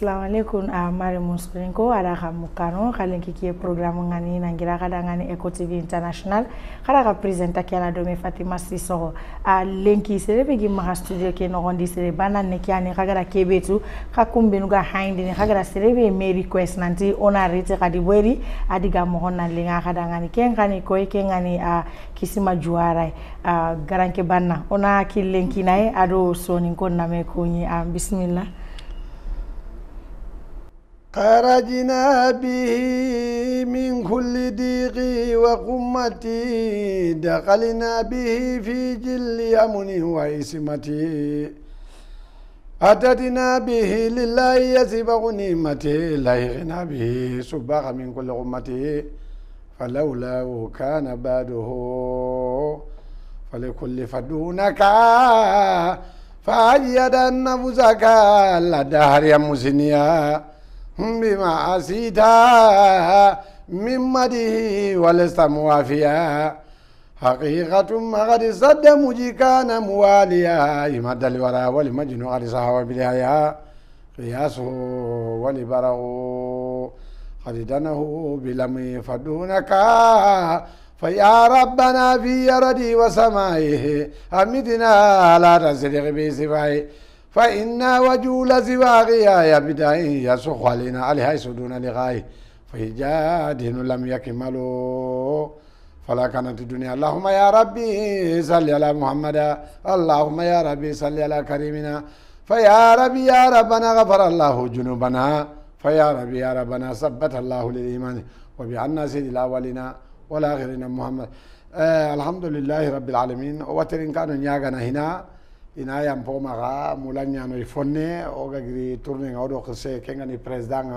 Assalamu alaikum mari muslinko ada kamukano kalen kiki programme ngani nangira kada ngani Eco TV International kada ka presenter kiala do me Fatima Sissoko lenki serebe gi ma studio ke no gondi sere bana ne kiani kaga kebetu ka kumbenu ga haindi ne kaga serebe me request nanti ona rete kadi bweri adiga mo honna linga kada ngani ken kani ko ke ngani kisima juara garanke banna ona ki lenki nae ado soni ko na me kunyi bismillah. خرجنا به من كل ضيق وقمة دخلنا به في جل أمن وعصمة أتتنا به لله يسبق نعمته لا يغنى به سباق من كل أمته فلولا كان بعده فلكل فدونك فأجيد النفسك لدهر يا مسنيا بما أسيتا من مده ولست موافيا حقيقة ما قد صد مجيكان مواليا يمد الورى ولمجن قد صحوى بالهيا قياسه ولبره قد دنه بلم فدونك فيا ربنا في يردي وسمائه أمدنا لا تصدق بسفائه فإنا وجول زواغيا يا بداي يسوق علينا عليها يسودون لغاي فهجاد لم يكملوا فلا كانت الدنيا اللهم يا ربي صل على محمد اللهم يا ربي صل على كريمنا فيا ربي يا ربنا غفر الله جنوبنا فيا ربي يا ربنا ثبت الله للإيمان وبعنا سيد الأولين والآخرين محمد الحمد لله رب العالمين وترين كانوا نياغنا هنا ina yam po maga mulanya no ifonne o gagri tourner ngawdo khse kengani president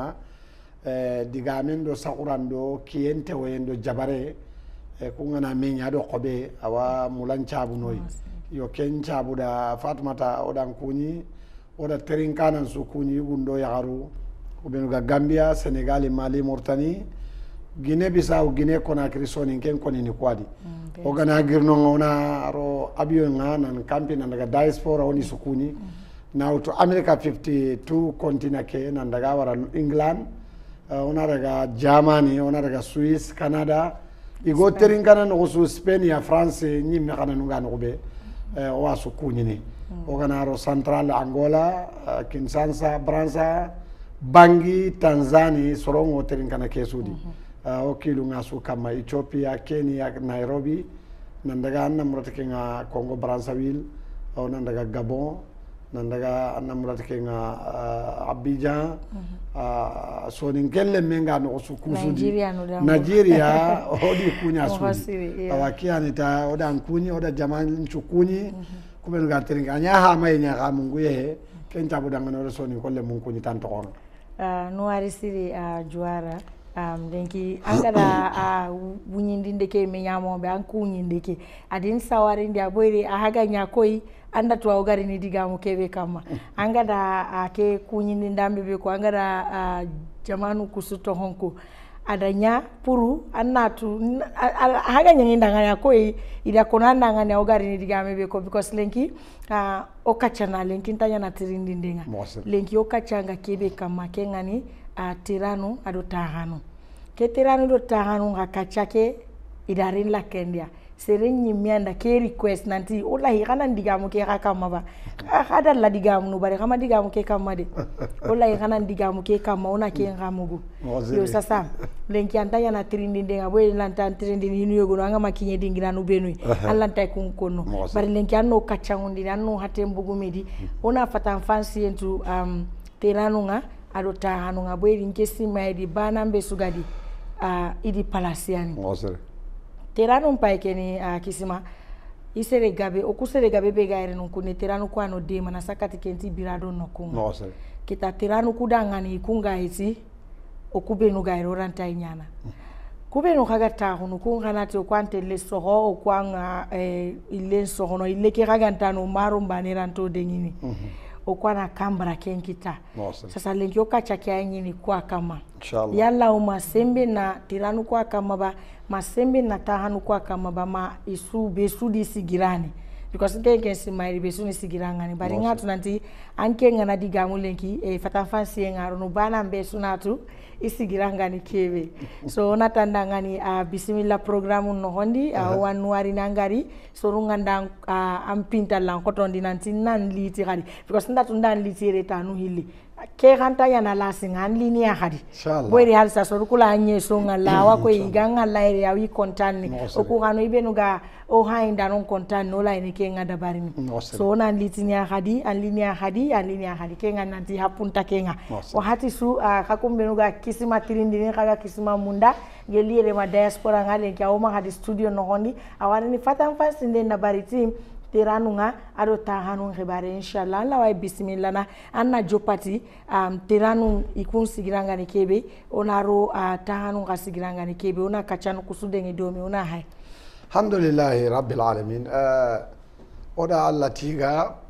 digamendo sakurando kiyente wendo jabare kungana menya do qobe awa mulancha bu noy yo kencha bu da fatmata odan kuni oda terinkanan su kuni gundo yagaru ubenu ga Gambia Senegal Mali Mauritanie Guinée Bissau Guinée Conakry soni ken konini kwadi ogana girno ngona ro abiyon nan campaign daga diaspora woni sukuni now to America 52 continent ke nan daga wara England ona daga Germany ona daga Swiss Canada igo terin kana no su Spain ya France nyimme kana no ngano be wa sukuni ni ogana ro Central Angola Kinshasa Branza Bangi Tanzania sorongo terin kana kesudi okilu ngasu kama Ethiopia Kenya Nairobi nandaga namrata nga Congo Brazzaville o nandaga Gabon nandaga namrata nga Abidjan sonin kelle menga no sukusudi Nigeria odi kunya sudi awakiani ta odan kuni oda jaman chukuni kubel gateringa nya ha mai nya ga mungu ye kenta budanga no sonin kolle mun kuni tanto on no arisiri juara denki angada wunyindinde ke menyamo be an kunyinde ke adin sawari ndia boyre haga nyakoi anda to awgari ni digamu kebe kama angada ke kunyindi ndambe be ko angada jamanu kusuto honko adanya puru annatu haga nyinda nganya koi ida konanda nganya awgari ni digame be ko because lenki okachana lenki ntanya na tirindi ndenga lenki okachanga kebe kama kengani tiranu ado tahanu ke tiranu do tahanu ngakachake idarin la kendia serenyi mianda ke request nanti wallahi kana ndigamu ke kama ba ada la digamu no bare kama digamu ke kama de wallahi kana ndigamu ke kama ona ke ngamugo yo sasa lenki antanya na tirindi ndenga boy lanta tirindi ni yogo nga makinye dingira no benui allanta kunkono bare lenki anno kachangundi anno hatembugo medi ona fatan fancy entu tiranu nga ado tahanu nga bweri nkesi maidi bana mbe sugadi idi palasiani teranu mpaike ni kisima isere gabe okusere gabe begaire nunkune teranu kwano de mana sakati kenti birado nokunga kita teranu kudangani kunga iti okubenu gairo ranta inyana kubenu kaga tahunu kunga nati okwante le soho okwanga ile soho no ile kiraga ntano maro mbaniranto dengini okwana kambara kenkita sasa lenki okacha kyanyini kwa kama yalla umasembe na tiranu kwa kama ba masembe na tahanu kwa kama ba ma isu besudi sigirani because nke simari be suni sigiranga ni bari ngatu nanti anke ngana digamu lenki fatan fansi ngaro no bana be sunatu isigiranga ni kebe so natanda ngani bismillah programu no hondi wanuari nangari so runganda ampinta lan kotondi nanti nan liti gadi because ndatu ndan liti retanu hili ke ganta yana la singan linia hadi boyri halsa so rukula anye so ngala wa ko iganga laire ya wi kontani o ko gano ibenuga o hainda non kontani no la ni ke ngada barimi so nan litinia hadi an linia hadi ke ngana nanti hapunta kenga o hati su kakumbenuga kisima tirindini kaga kisima munda gelire ma diaspora ngale ke o ma hadi studio no hondi awani ni fatan fasinde na bariti teranunga ado tahanun khibare inshallah Allah wa bismillah na anna jopati teranu ikun sigiranga ni kebe onaro tahanun ga sigiranga ni kebe ona kachanu kusudenge domi ona hay alhamdulillah rabbil alamin oda Allah tiga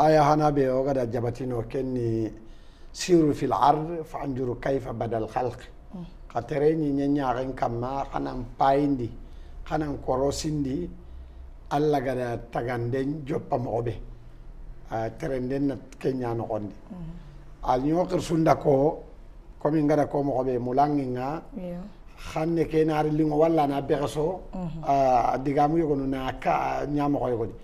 aya hanabe o gada jabatino kenni siru fil ard fanjuru kayfa badal khalq khatereni nyanya ren kamma khanan paindi khanan korosindi Allah gada taganden joppa mobe terenden na kenya no gondi al nyokir sunda ko komi ngada ko mobe mulanginga xanne ke naari lingo walla na bexo digamu yogono na ka nyama ko yogodi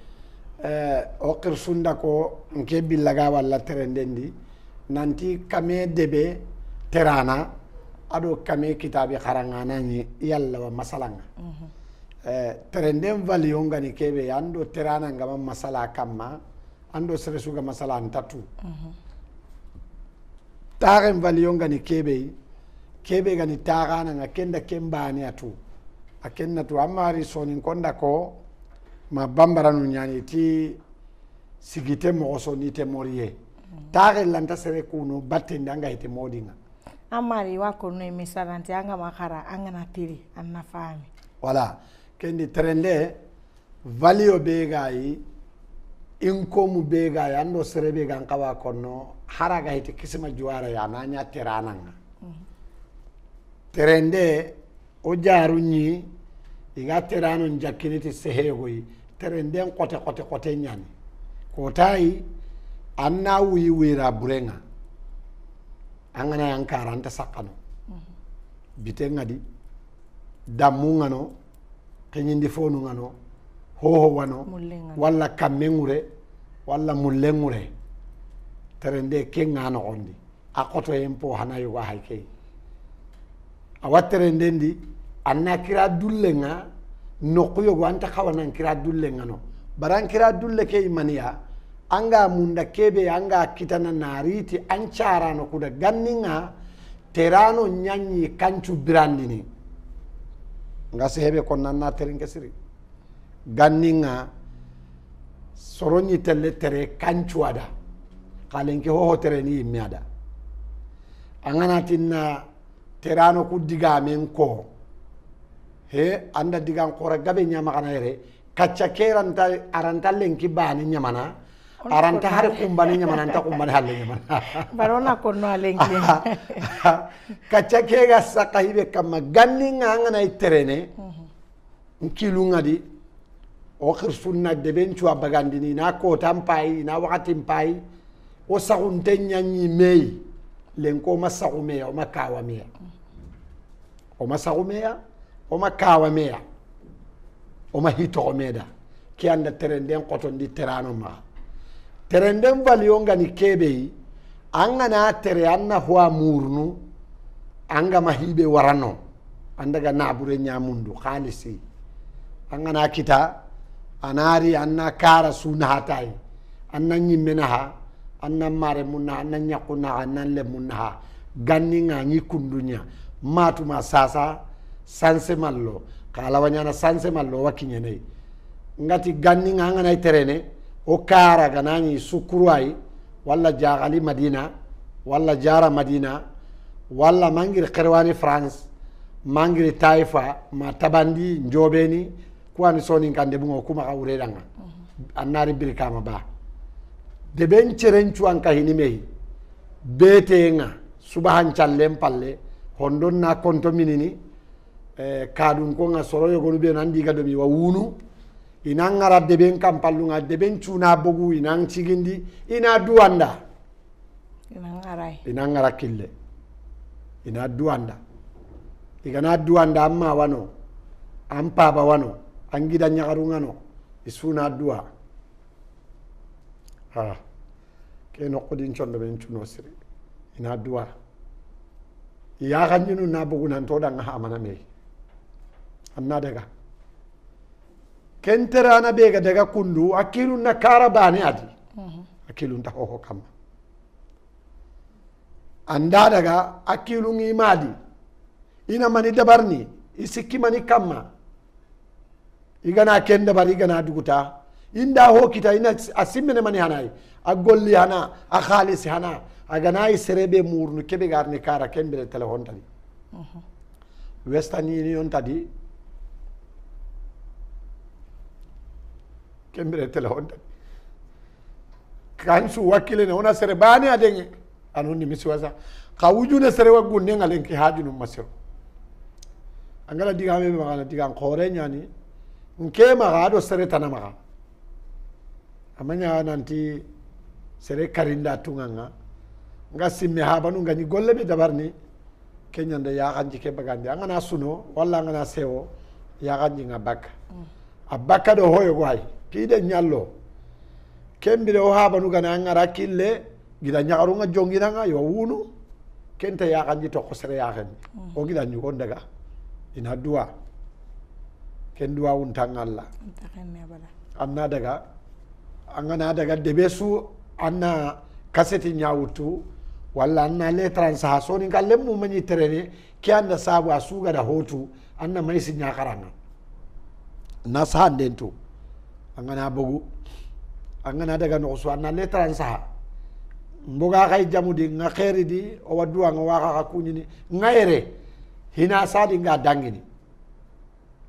o qir sunda ko nke billaga walla terendendi nanti kame debe terana ado kame kitabi kharangana ni yalla wa masalanga terendem valiyo ngani kebe ando terana ngama masala kamma ando seresu ga masala antatu taren valiyo ngani kebe gani tarana nga kenda kembani atu akenna tu amari sonin konda ko ma bambaranu nyani ti sigite mo so ni te morie tare lanta sere kuno batte ndanga ite modinga amari wako no emisarante anga makara anga na tiri anna fami wala kendi trende valio begai inkomu begai ando serebe gan kawa konno haraga ite kisima juara ya nanya terananga terende o jarunyi iga terano njakkiniti sehegoyi terende kote nyani kotai anna wira burenga angana yankara anta sakano bitenga di damunga no kenyindi fonu ngano hoho wano walla kamengure walla mullengure terende kenga no ondi akoto empo hanayo wa haike awatere ndendi anna kira dullenga nokuyo go anta kawana kira dullenga no baran kira dulle ke imaniya anga munda kebe anga kitana nariti anchara no kuda ganninga terano nyanyi kanchu brandini ngase hebe kon nanna terinke siri ganninga soronyi telle tere kanchu ada kalenke ho tere ni miada angana tinna terano ku diga men ko he anda diga ko gabe nyama kana yere kacca keranta aranta lenki bani nyamana aranta har kumbani nyamana ta kumbani halle nyamana barona ko no lenki kacca kega sakahibe kama ganni ngana iterene nkilunga di o khirsunna de benchu abagandini na ko tampai na wakati mpai o sagunte nyanyi mei lenko masagumeya o makawameya o masagumeya o makawameya o mahito meda ki anda terenden qotondi terano ma terenden valiyo ngani kebe angana tere anna huwa murnu anga mahibe warano andaga nabure nyamundu khalisi angana kita anari anna kara sunahatai anna nyimenaha anna mare munna anna nyakuna anna le munna ganninga nyi kundunya matuma sasa sanse mallo kala wanyana sanse mallo wakinyene ngati ganninga ngana terene o kara ganani sukuruai walla jagali madina walla jara madina walla mangir qirwani france mangir taifa ma tabandi njobeni kwani soni kande bungo kuma kawredanga annari birkama ba de ben cerencu an kahini mehi betenga subahan challem palle hondon na konto minini kadun ko nga soro yogo be nan diga do mi wa wunu ina ngara deben kampallunga deben cuna bogu ina cigindi ina duanda ina ngara kille ina duanda igana duanda amma wano ampa ba wano angida nyagarungano isuna dua ha ke no kodin chondo ben cuno siri ina dua ya ganjinu na bogu nan to danga ha mana me anna daga kenterana bega daga kundu akilu na karabani adi akilu nta ho kama anda daga akilu ngi madi ina mani dabarni isikki mani kama igana ken dabar igana duguta inda ho kita ina asimmene mani hanai agolli hana a khalis hana agana iserebe murnu kebe garni kara kembele telefon tadi Western Union tadi kembere telefon tadi kansu wakile na ona sere bani adenge anuni misiwasa kawujuna sere wagunne ngalen ki hajunu masiro angala diga me magana diga khore nyani nke magado sere tanamaga amanya nanti sere karinda tunganga nga simme habanu ngani golle be dabarni kenyande ya ganji ke bagandi angana suno walla ngana sewo ya ganji ngabaka abaka do hoyo gwai kide nyallo kembire o habanu gana ngara kille gida nyagaru nga jongina nga yo wunu kenta ya ganji to ko sere ya gen o gida nyugo daga ina dua ken dua untangalla anna daga angana daga debesu anna kaseti nyawutu walla anna le transa so ni galle mu mani terene ki anda sabu asuga da hotu anna mai si nyakaranga na sandentu angana bogu angana daga no so anna le transa mboga kay jamudi nga khairi di o wadu nga waka ka kunyini ngaire hina sadi nga dangini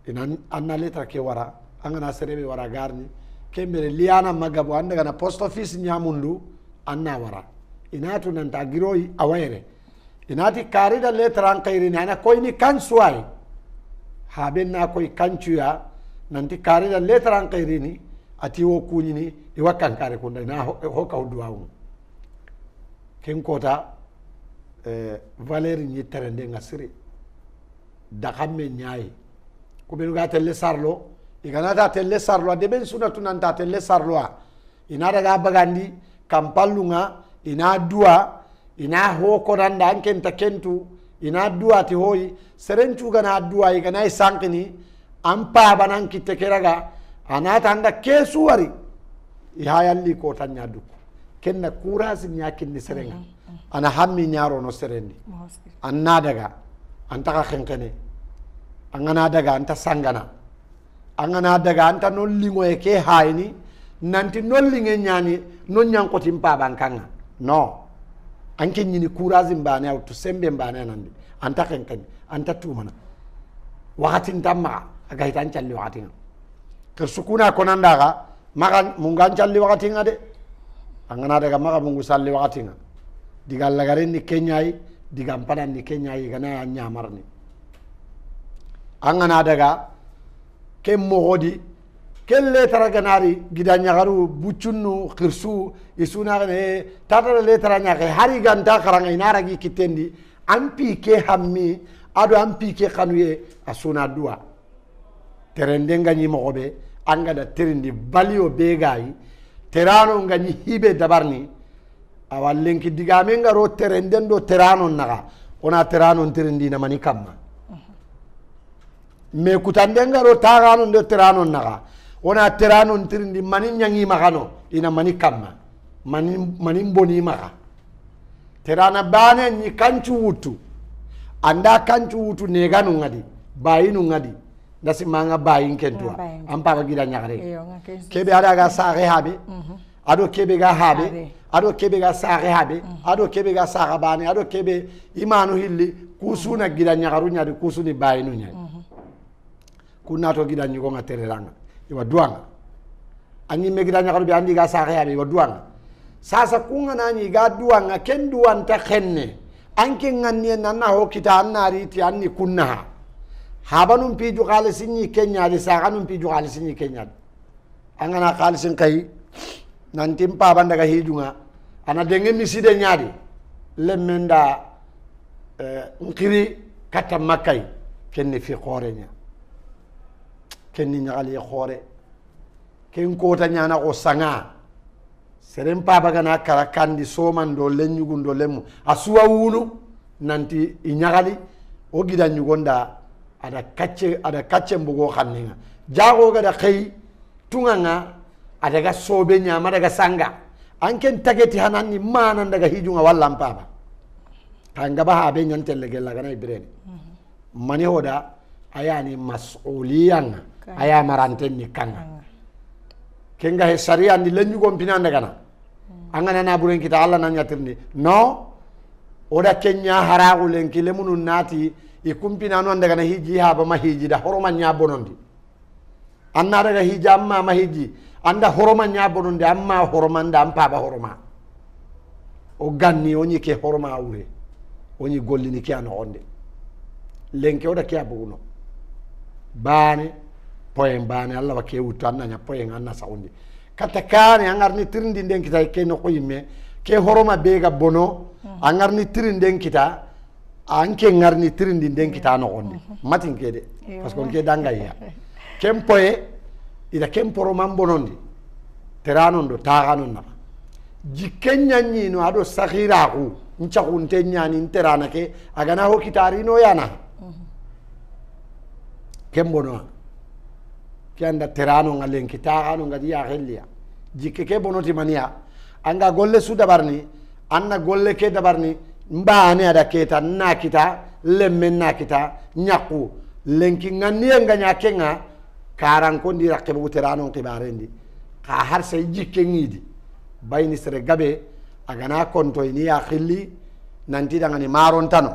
ina anna le tra ke wara angana serebe wara garni kembere liana magabu anda gana post office nyamundu anna wara inatu nanta giroi awere inati karida letran kairini ana koini kansuai habenna koi kanchuya nanti karida letran kairini ati wo kunyini iwakan kare kunda na ho ka duwawu ken kota valeri ni terende ngasiri dakamme nyai ko be ga telle sarlo igana ta telle sarlo de ben sunatu nanta telle sarlo ina daga bagandi kampallunga ina dua ina ho ko randa anken ta kentu ina dua ti hoyi serencu gana dua igana sankini ampa banan kitte keraga anata anda kesuwari ihayalli ko tanya du kenna kurasi nyakin ni serenga ana hammi nyaro no serendi anna daga antaka khenkene angana daga anta sangana angana daga anta nollingo e ke hayni nanti nollinge nyani non nyanko timpa bankanga no anke nyini kurazi mbane au to sembe mbane nandi anta kenkeni anta tumana wakati ntamma aga hitan challi wakati nga kersukuna konanda ga maka mungan challi wakati nga de angana daga maka mungu salli wakati nga digal lagarin ni kenyai digam padan ni kenyai gana nyamarni angana daga kem mogodi kelle taraganari gidanya garu bucunnu khirsu isuna ne tata le taranya ke hari ganta karanga inaragi kitendi ampi ke hammi ado ampi ke kanuye asuna dua terendenga ni mogobe anga da terindi balio begai terano ngani hibe dabarni awallenki digamenga ro terendendo terano naga ona terano terindi na mani kamma me kutandenga ro tagano ndo terano naga ona terano ntirindi mani nyangi magano ina mani kamma mani mboni maga terana bane ni kanchu wutu anda kanchu wutu neganu ngadi bayinu ngadi ndasi manga bayin kentua ampa ga gida nyagare kebe ada ga saare habe ado kebe ga habe ado kebe ga saare habe ado kebe ga saara bane ado kebe imanu hilli kusuna gida nyagaru nyadi kusuni bayinu nyadi kunato gida nyugo ngatereranga iwa duanga anyi megida nyakaru bi andi ga saare habe iwa duanga sasa kunga nani ga duanga ken duanta khenne anke nganni nanna ho kita annari ti anni kunna habanum piju khalisinni kenya di saganum piju khalisinni kenya angana khalisin kai nantim pa banda ga hijunga ana denge miside nyaadi lemenda nkiri kata makai kenni fi khorenya kenni nyaali khore ken kota nyana ko sanga serem pa baga na karakandi soman do lenyugundo lemu asuwa wulu nanti inyagali o gida nyugonda ada kacce mbugo khanninga jago ga da kai tunganga ada ga sobe nyama daga sanga anken tageti hanani manan daga hijunga wallan paba kanga ba habe nyantelle gella gana ibrene mani hoda ayani mas'uliyan aya maranten ni kanga kenga he sharia ndi lenyugo pinanda kana angana na buren kita Allah nan yatirni no oda kenya haragu lenki lemunu nati ikumpina non daga na hiji haba mahiji da horoma nya bonondi anna daga hija amma mahiji anda horoma nya bonondi amma horoma nda ampa ba horoma o ganni onyi ke horoma awre onyi gollini ke ano onde lenki oda ke abuno bane poyen bane Allah wa ke wutu anna nya poyen anna saundi kata kane angarni tirindi den kita ke no koyime ke horoma bega bono angarni tirindi kita anke ngarni tirindi den kita no onde matin kede parce que ke danga ya kempoye ida kemporo mambonondi terano ndo tagano na jikenya nyino ado sakhiraku nchakunte nyani interana ke agana ho kitarino yana kembono kanda terano ngalen kitagano ngadi ya ghellia jikke ke bonoti mania anga golle su dabarni anna golle ke dabarni mbane ada keta nakita lemme nakita nyaku lenki ngani nga nyakenga karan ko ndi rakke terano kibarendi ka har say jikke ngidi bayni sere gabe agana konto ni ya khilli nanti dangani maron tano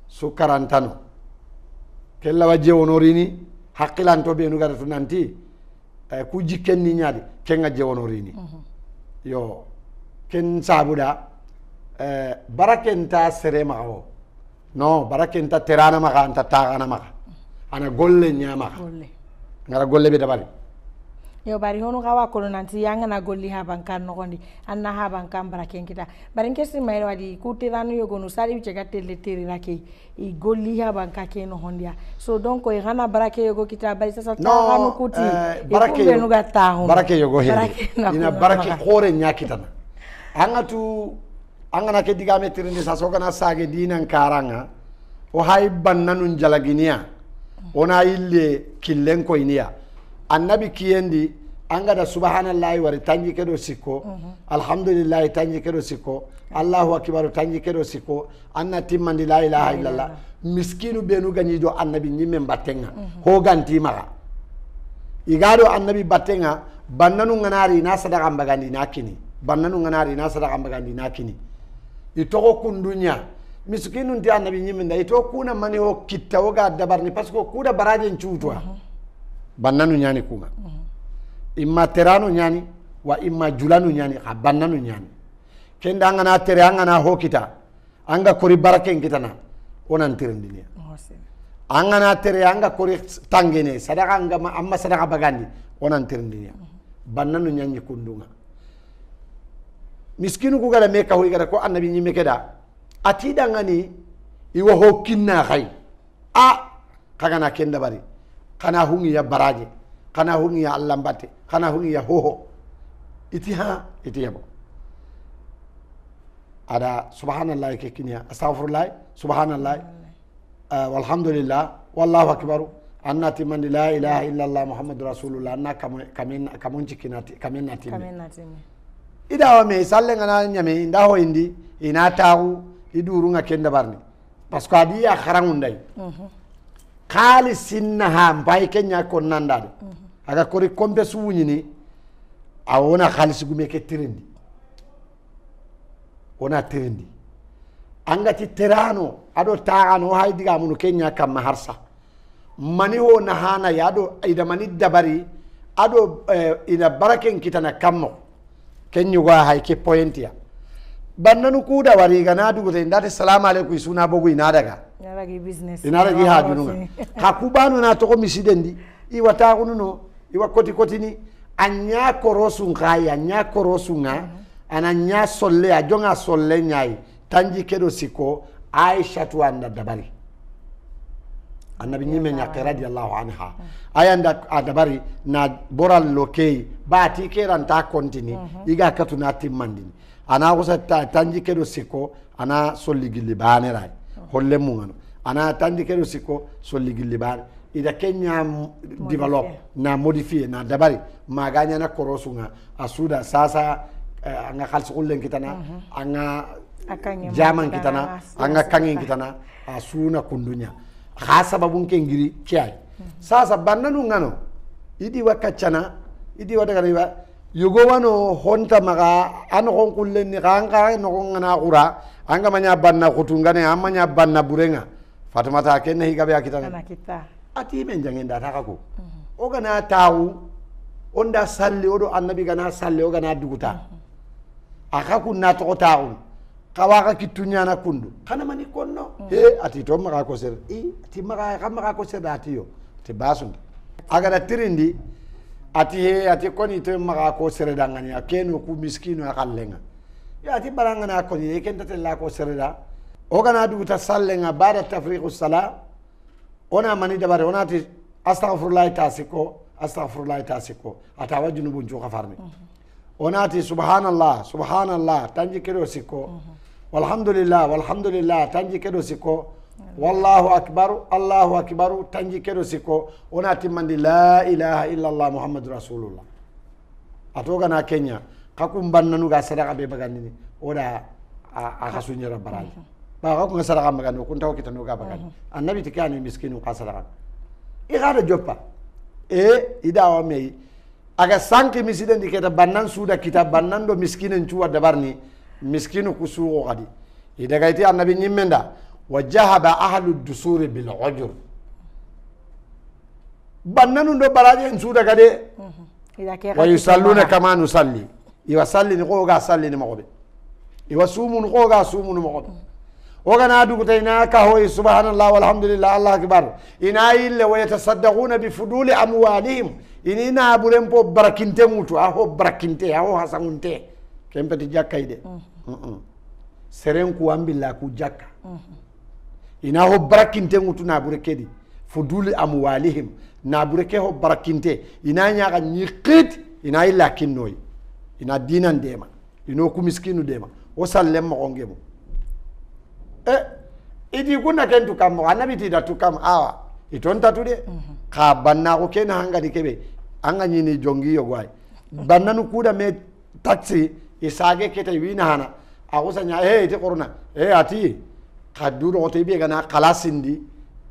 sukaran tano kella wajje wonorini haqilanto be nuga to nanti ku jikken ni nyaadi kenga je wonorini yo ken sabuda barakenta sere mawo no barakenta terana maka anta tagana maka ana golle nyama ngara golle be dabari yo bari hono kawa kono nanti yanga na golli ha bankan no gondi anna ha bankan baraken kita bari kesi mai wadi kutiranu yo gonu sari bi cegate le teri rake I golli ha banka ke no hondia so donc ko gana barake yo go kita bari sasa ta ganu kuti barake yo no gata hono barake yo go hendi ina barake khore nyakitana angatu angana ke digame tirinde sa so kana sage dinan karanga o hay bannanun jalaginia ona ille killen ko inia annabi kiyendi anga da subhanallahi wa tanji kedo sikko alhamdulillah tanji kedo sikko allahu akbar tanji kedo sikko anna timmandi la ilaha illallah miskinu benu ganyi do annabi nyimme battenga ho ganti maga igado annabi battenga bannanu nganari na sadaka mbagandi nakini bannanu nganari na sadaka mbagandi nakini itoko kundunya miskinu ndi annabi nyimme nda itoko kuna mani ho kitta woga dabarni parce que kuda baraje nchutwa bannanu nyani kuma imma terano nyani wa imma julanu nyani ha bannanu nyani kenda ngana tere ngana hokita anga kori barake ngitana onan tirindini angana tere anga kori tangene sadaka anga amma sadaka bagandi onan tirindini bannanu nyani kundunga miskinu ku gala meka ho igara ko annabi nyi mekeda atida ngani iwa hokinna khay kagana kenda bari kana hungi ya baraje kana hungi ya allambate kana hungi ya hoho itiha itiyabo ada subhanallah ke kinya astaghfirullah subhanallah walhamdulillah wallahu akbar annati man la ilaha illa allah muhammadur rasulullah anna kamun cikinati kamenati ida wa me sallenga na nyame nda ho indi ina tawu idurunga kenda barni parce que adi ya kharangundai kali sinnaha mbay kenya ko nandade aga kori kombe suwunyini awona khalis gume ke tirindi ona tirindi angati terano ado taano hay diga munu kenya kam harsa mani ho nahana yado ida mani dabari ado ida baraken kitana kammo kenyu wa hay ke pointia bannanu kuda wari gana dugo te ndate salamu alaikum suna bogu ina daga inaragi business inaragi hadununga hakubanu na toko misidendi iwa tagununo iwa koti ni anya korosun kaya anya korosunga ana nya solle a jonga solle nyai tanji kedo siko Aisha tu anda dabari annabi nyime nya radiyallahu anha ayanda adabari na boral lokei bati keran ta kontini iga katuna timmandini ana gusa tanji kedo siko ana solli gilli banerai holle mungano ana tanji kedo siko solli gilli bane ida kenya develop na modify na dabari maganya na korosunga asuda sasa anga khalsi kullen kitana anga jaman kitana anga kangen kitana asuna kundunya khasa babun kengiri kiai sasa bannanu ngano idi wakachana idi wadaga riba yugo wano honta maga ano kon kullen ni kanga no ngana qura anga manya banna khutungane amanya banna burenga fatimata kenne higabe akitana kita ati men jangenda takako o gana tawu onda salli odo annabi gana salli o gana duguta aka kunna to tawu kawaka kitunya na kundu kana mani konno he ati to maka ko ser ati maka ko ser atiyo te basun aga da tirindi ati he ati koni to maka ko ser dangani akeno ku miskino akallenga ya ati barangana ko ni kenta te la ko ser da o gana duguta sallenga bada tafriqus sala ona mani dabare ona ti astaghfirullah tasiko atawa junubun jo kafarni ona ti subhanallah tanji kedo siko walhamdulillah tanji kedo siko wallahu akbar tanji kedo siko ona ti mandi la ilaha illallah muhammadur rasulullah atoga na kenya kakum bannanu ga sadaka be bagandini oda a khasunya rabbal ba ko sadaka magano kun taw kitano ga bagani annabi tikani miskinu ka sadaka igara joppa idawa mei aga sanki misiden diketa bannan suda kita bannan do miskinen cuwa dabarni miskinu kusugo kadi idaga iti annabi nyimmenda wajahaba ahlu dusuri bil ujur bannanu do baraje suda kade wa yusalluna kama nusalli iwa salli ni ko ga salli ni magobe iwa sumun ko ga sumun magobe وغنا دوغتينا كهو سبحان الله والحمد لله الله اكبر انا الا ويتصدقون بفضول اموالهم اننا بولمبو بركنته موتو اهو بركنته اهو حسنونته كمبتي جاكايده سرنكو امبلا كو جاكا انا هو بركنته موتو نابركدي فضول اموالهم نابركه هو بركنته انا نياغا نيقيت انا الا كينوي انا دينان ديما انو كو مسكينو ديما وسلم مغونغيمو idi kuna kentu kam annabi ti da tukam awa itonta tude ka banna ko ken hanga dikebe anga nyini jongi yo gwai banna nu kuda me taxi isage kete wina hana agusa nya te corona ati kaduro to be gana kalasindi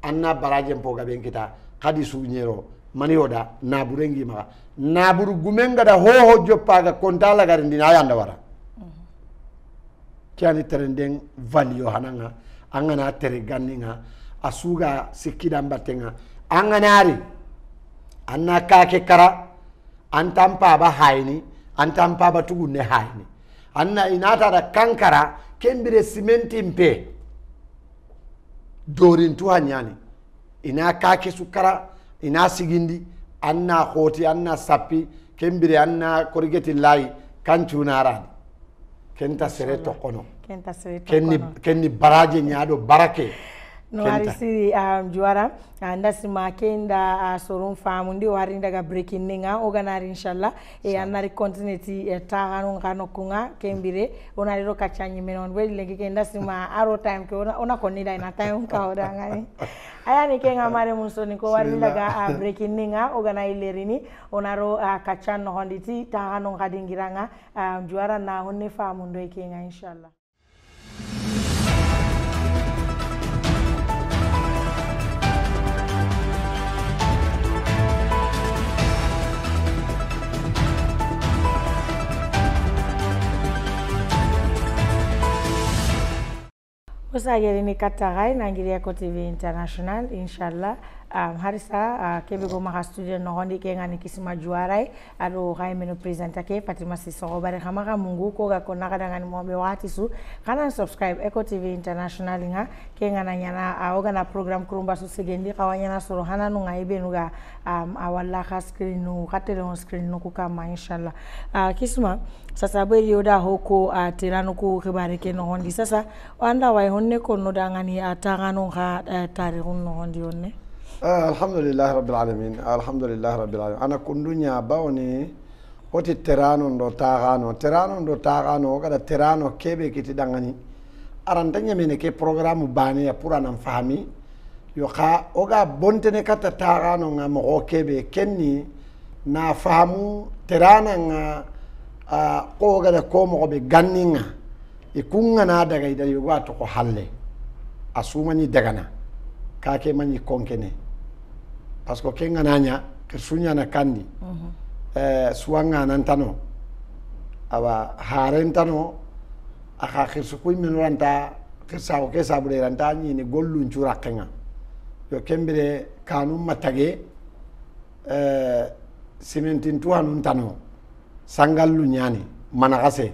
anna baraje mpoga ben kita kadi sunyero mani oda na burengi ma na buru gumenga da ho joppaga kontala garindi na yanda wara kiani terendeng valio hananga angana tere ganninga asuga sikida mbatenga anganari anna kake kara antampa ba hayni antampa ba tugunne hayni anna inata da kankara kembire simenti mpe dorin tu hanyani ina kake sukara ina sigindi anna khoti anna sappi kembire anna korigeti lai kanchunara kenta sere tokono kenni baraje nyaado barake no arisi juara ndasima kenda sorun famu ndi wari daga breaking ninga oganari inshallah anari continuity taanu ngano kunga kembire onari ro kachanyi menon we legi kenda sima aro time ke ona konida ina time ka oda ngani ayani kenga mare munsoni ko wari daga breaking ninga oganai lerini onaro kachan no honditi taanu ngadingiranga juara na honne famu ndo kenga inshallah. Usageri ni katagai Nigeria TV International inshallah harisa kebe go maka studio no hondi ke ngani kisima juarai ado hay meno presenter ke Fatima Sissoko bare hamaka mungu ko ga ko naka ngani mo be wati su kana subscribe Eco TV International nga ke ngana nyana oga na program kurumba su segendi kawanya na soro hana no ngai be nuga awalla ka screen no katele on screen no ko kama inshallah kisima sasa bari yoda hoko tirano ko kibare ke no hondi sasa wanda wai honne ko no dangani atangano ha tarihun no hondi onne alhamdulillah rabbil alamin ana kundunya bawni oti terano ndo tagano kada terano kebe kiti dangani arantanya mene ke programu bani ya pura nan fahami yo ka oga bontene kata tagano nga mo kebe kenni na fahamu terana nga ko gada ko mo be ganninga ikunga na daga ida yugo to ko halle asumani dagana kake mani konkene parce que kenga nanya kirsunya na kandi suwanga nantano awa harentano aka kirsu kuy minuranta kirsa o ke sabure ranta ni gollu njura kenga yo kembere kanum matage simentin tuanun tano sangallu nyani manakase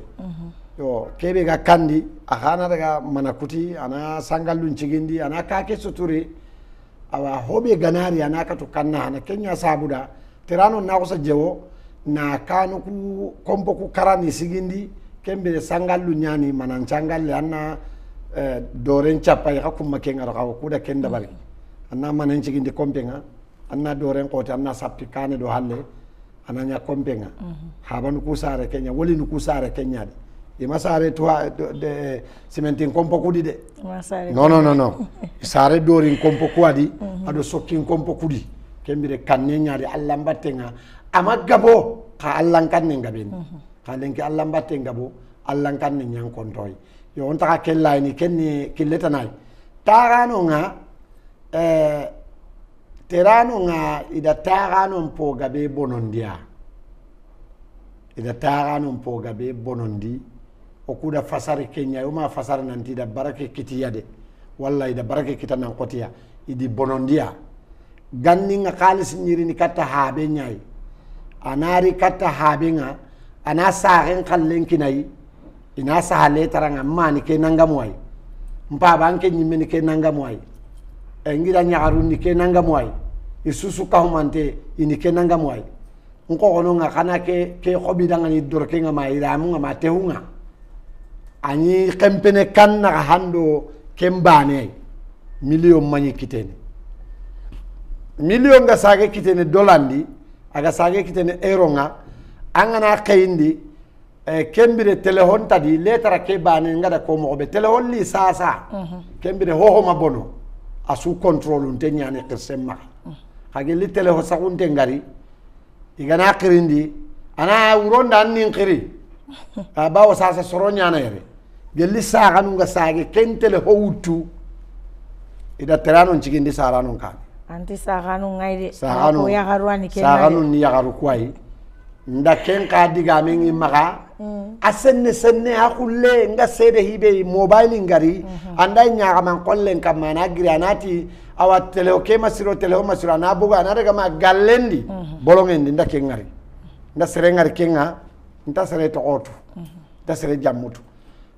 yo kebe ga kandi akana daga manakuti ana sangallu cigindi ana kake suturi awa hobe ganari ana katu kanna ana kenya sabuda terano na ko jewo na kanu ku kompo ku karani sigindi kembe sangallu nyani manan sangalle anna doren chapa ya ko makenga ko kuda kenda bari anna manan cigindi kompenga anna doren ko anna sappi kane do halle ananya kompenga habanu kusare kenya woli nu kusare kenya de masare to de cementin kompo kudi de no sare dorin kompo kwadi ado sokkin kompo kudi kembire kanne nyaade Allah mbattenga amagabo ka Allah kanne ngaben ka lenki Allah mbatte ngabo Allah kanne nyang kontoy yo on taka kellay ni kenni killetanay tarano nga terano nga ida tarano mpo gabe bonondia o kuda fasari kenya yoma fasari nanti da barake kitiya de walla ida barake kita nan kotiya idi bonondia ganni nga khalis nyiri ni kata habe nyai anari kata habe nga ana saren kallen kinai ina sahale taranga mani ke nangamwai mpa banke nyimeni ke nangamwai engira nyaaruni ke nangamwai isusu kahumante ini ke nangamwai nko kono nga kana ke khobi dangani dorke nga mai ramu nga matehunga ani kempene kan na hando kembane million mani kitene million ga sage kitene dolandi aga sage kitene euro nga angana kayindi kembire telehon tadi letara ke bane ngada ko mo be telehon li sasa kembire ho mabono asu control unte nyane kesemma hage li teleho sakunte ngari igana kirindi ana uronda nin kiri bawo sasa soro nyana yere gelli saaganu nga saage kentele howutu ida terano cigindi saranu kan anti saaganu ngayde ko yagarwani ken saaganu ni yagaru kwai nda ken ka diga mengi maga asenne hakulle nga sede hibe mobile ngari anda nyaga man kollen kamana granati awa teleoke masiro na buga na daga ma gallendi bolongendi nda ken ngari nda sere ngari kenga nda sere to otu nda sere jammutu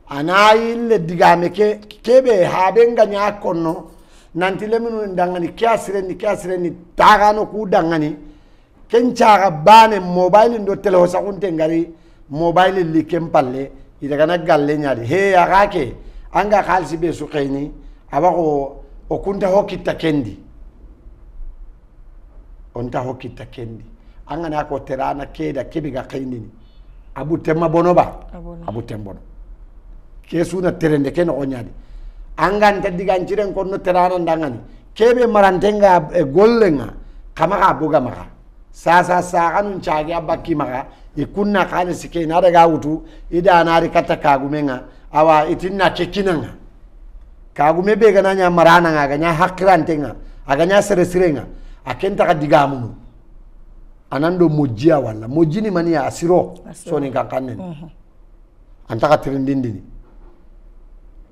anayi le digame kebe habe nganya konno nanti leminu ndangani kiasire ni tagano ku dangani kencaga bane mobile ndo tele sakunte ngari mobile li kempalle idaga na galle nyaade he agake anga khalsi be suqeni abako o kunta hokita kendi onta hokita kendi anga na ko terana keda kebiga kaindini abu temma bonoba abu tembono kesuna terende ken onyadi angan tadiganciren konno terana ndangani kebe marantenga gollenga kama buga maka sasa kanun caagi abaki maka ikunna kale sike na daga wutu ida nari kata kagumenga awa itinna kekinanga kagume be gananya marana nga ganya hakrantenga aganya seresirenga akenta kadigamunu anando mojia wala mojini mania asiro soni kankanen antaka trendindini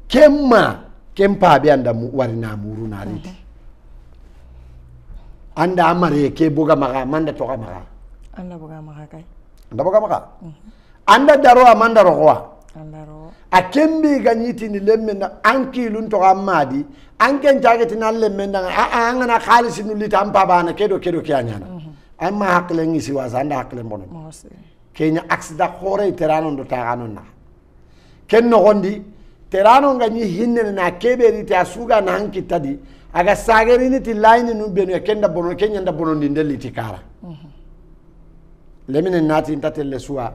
kempa be anda warina muru nariti anda amare ke boga maga manda to ga maga anda boga maga kai anda boga maga anda daro amanda rowa andaro akembi ganyiti ni lemme na anki lun to amadi anken jageti na lemme na angana khalisi nulli tampa bana kedo kyanyana amma hakle ngi siwasa anda hakle bono kenya aksida khore terano ndo tagano na ken no gondi terano ngani hinne na keberi ta suga na hanki tadi aga sagerini ti line nu benu kenda bono kenya nda bono ndi ndeliti kara lemine nati intatelle suwa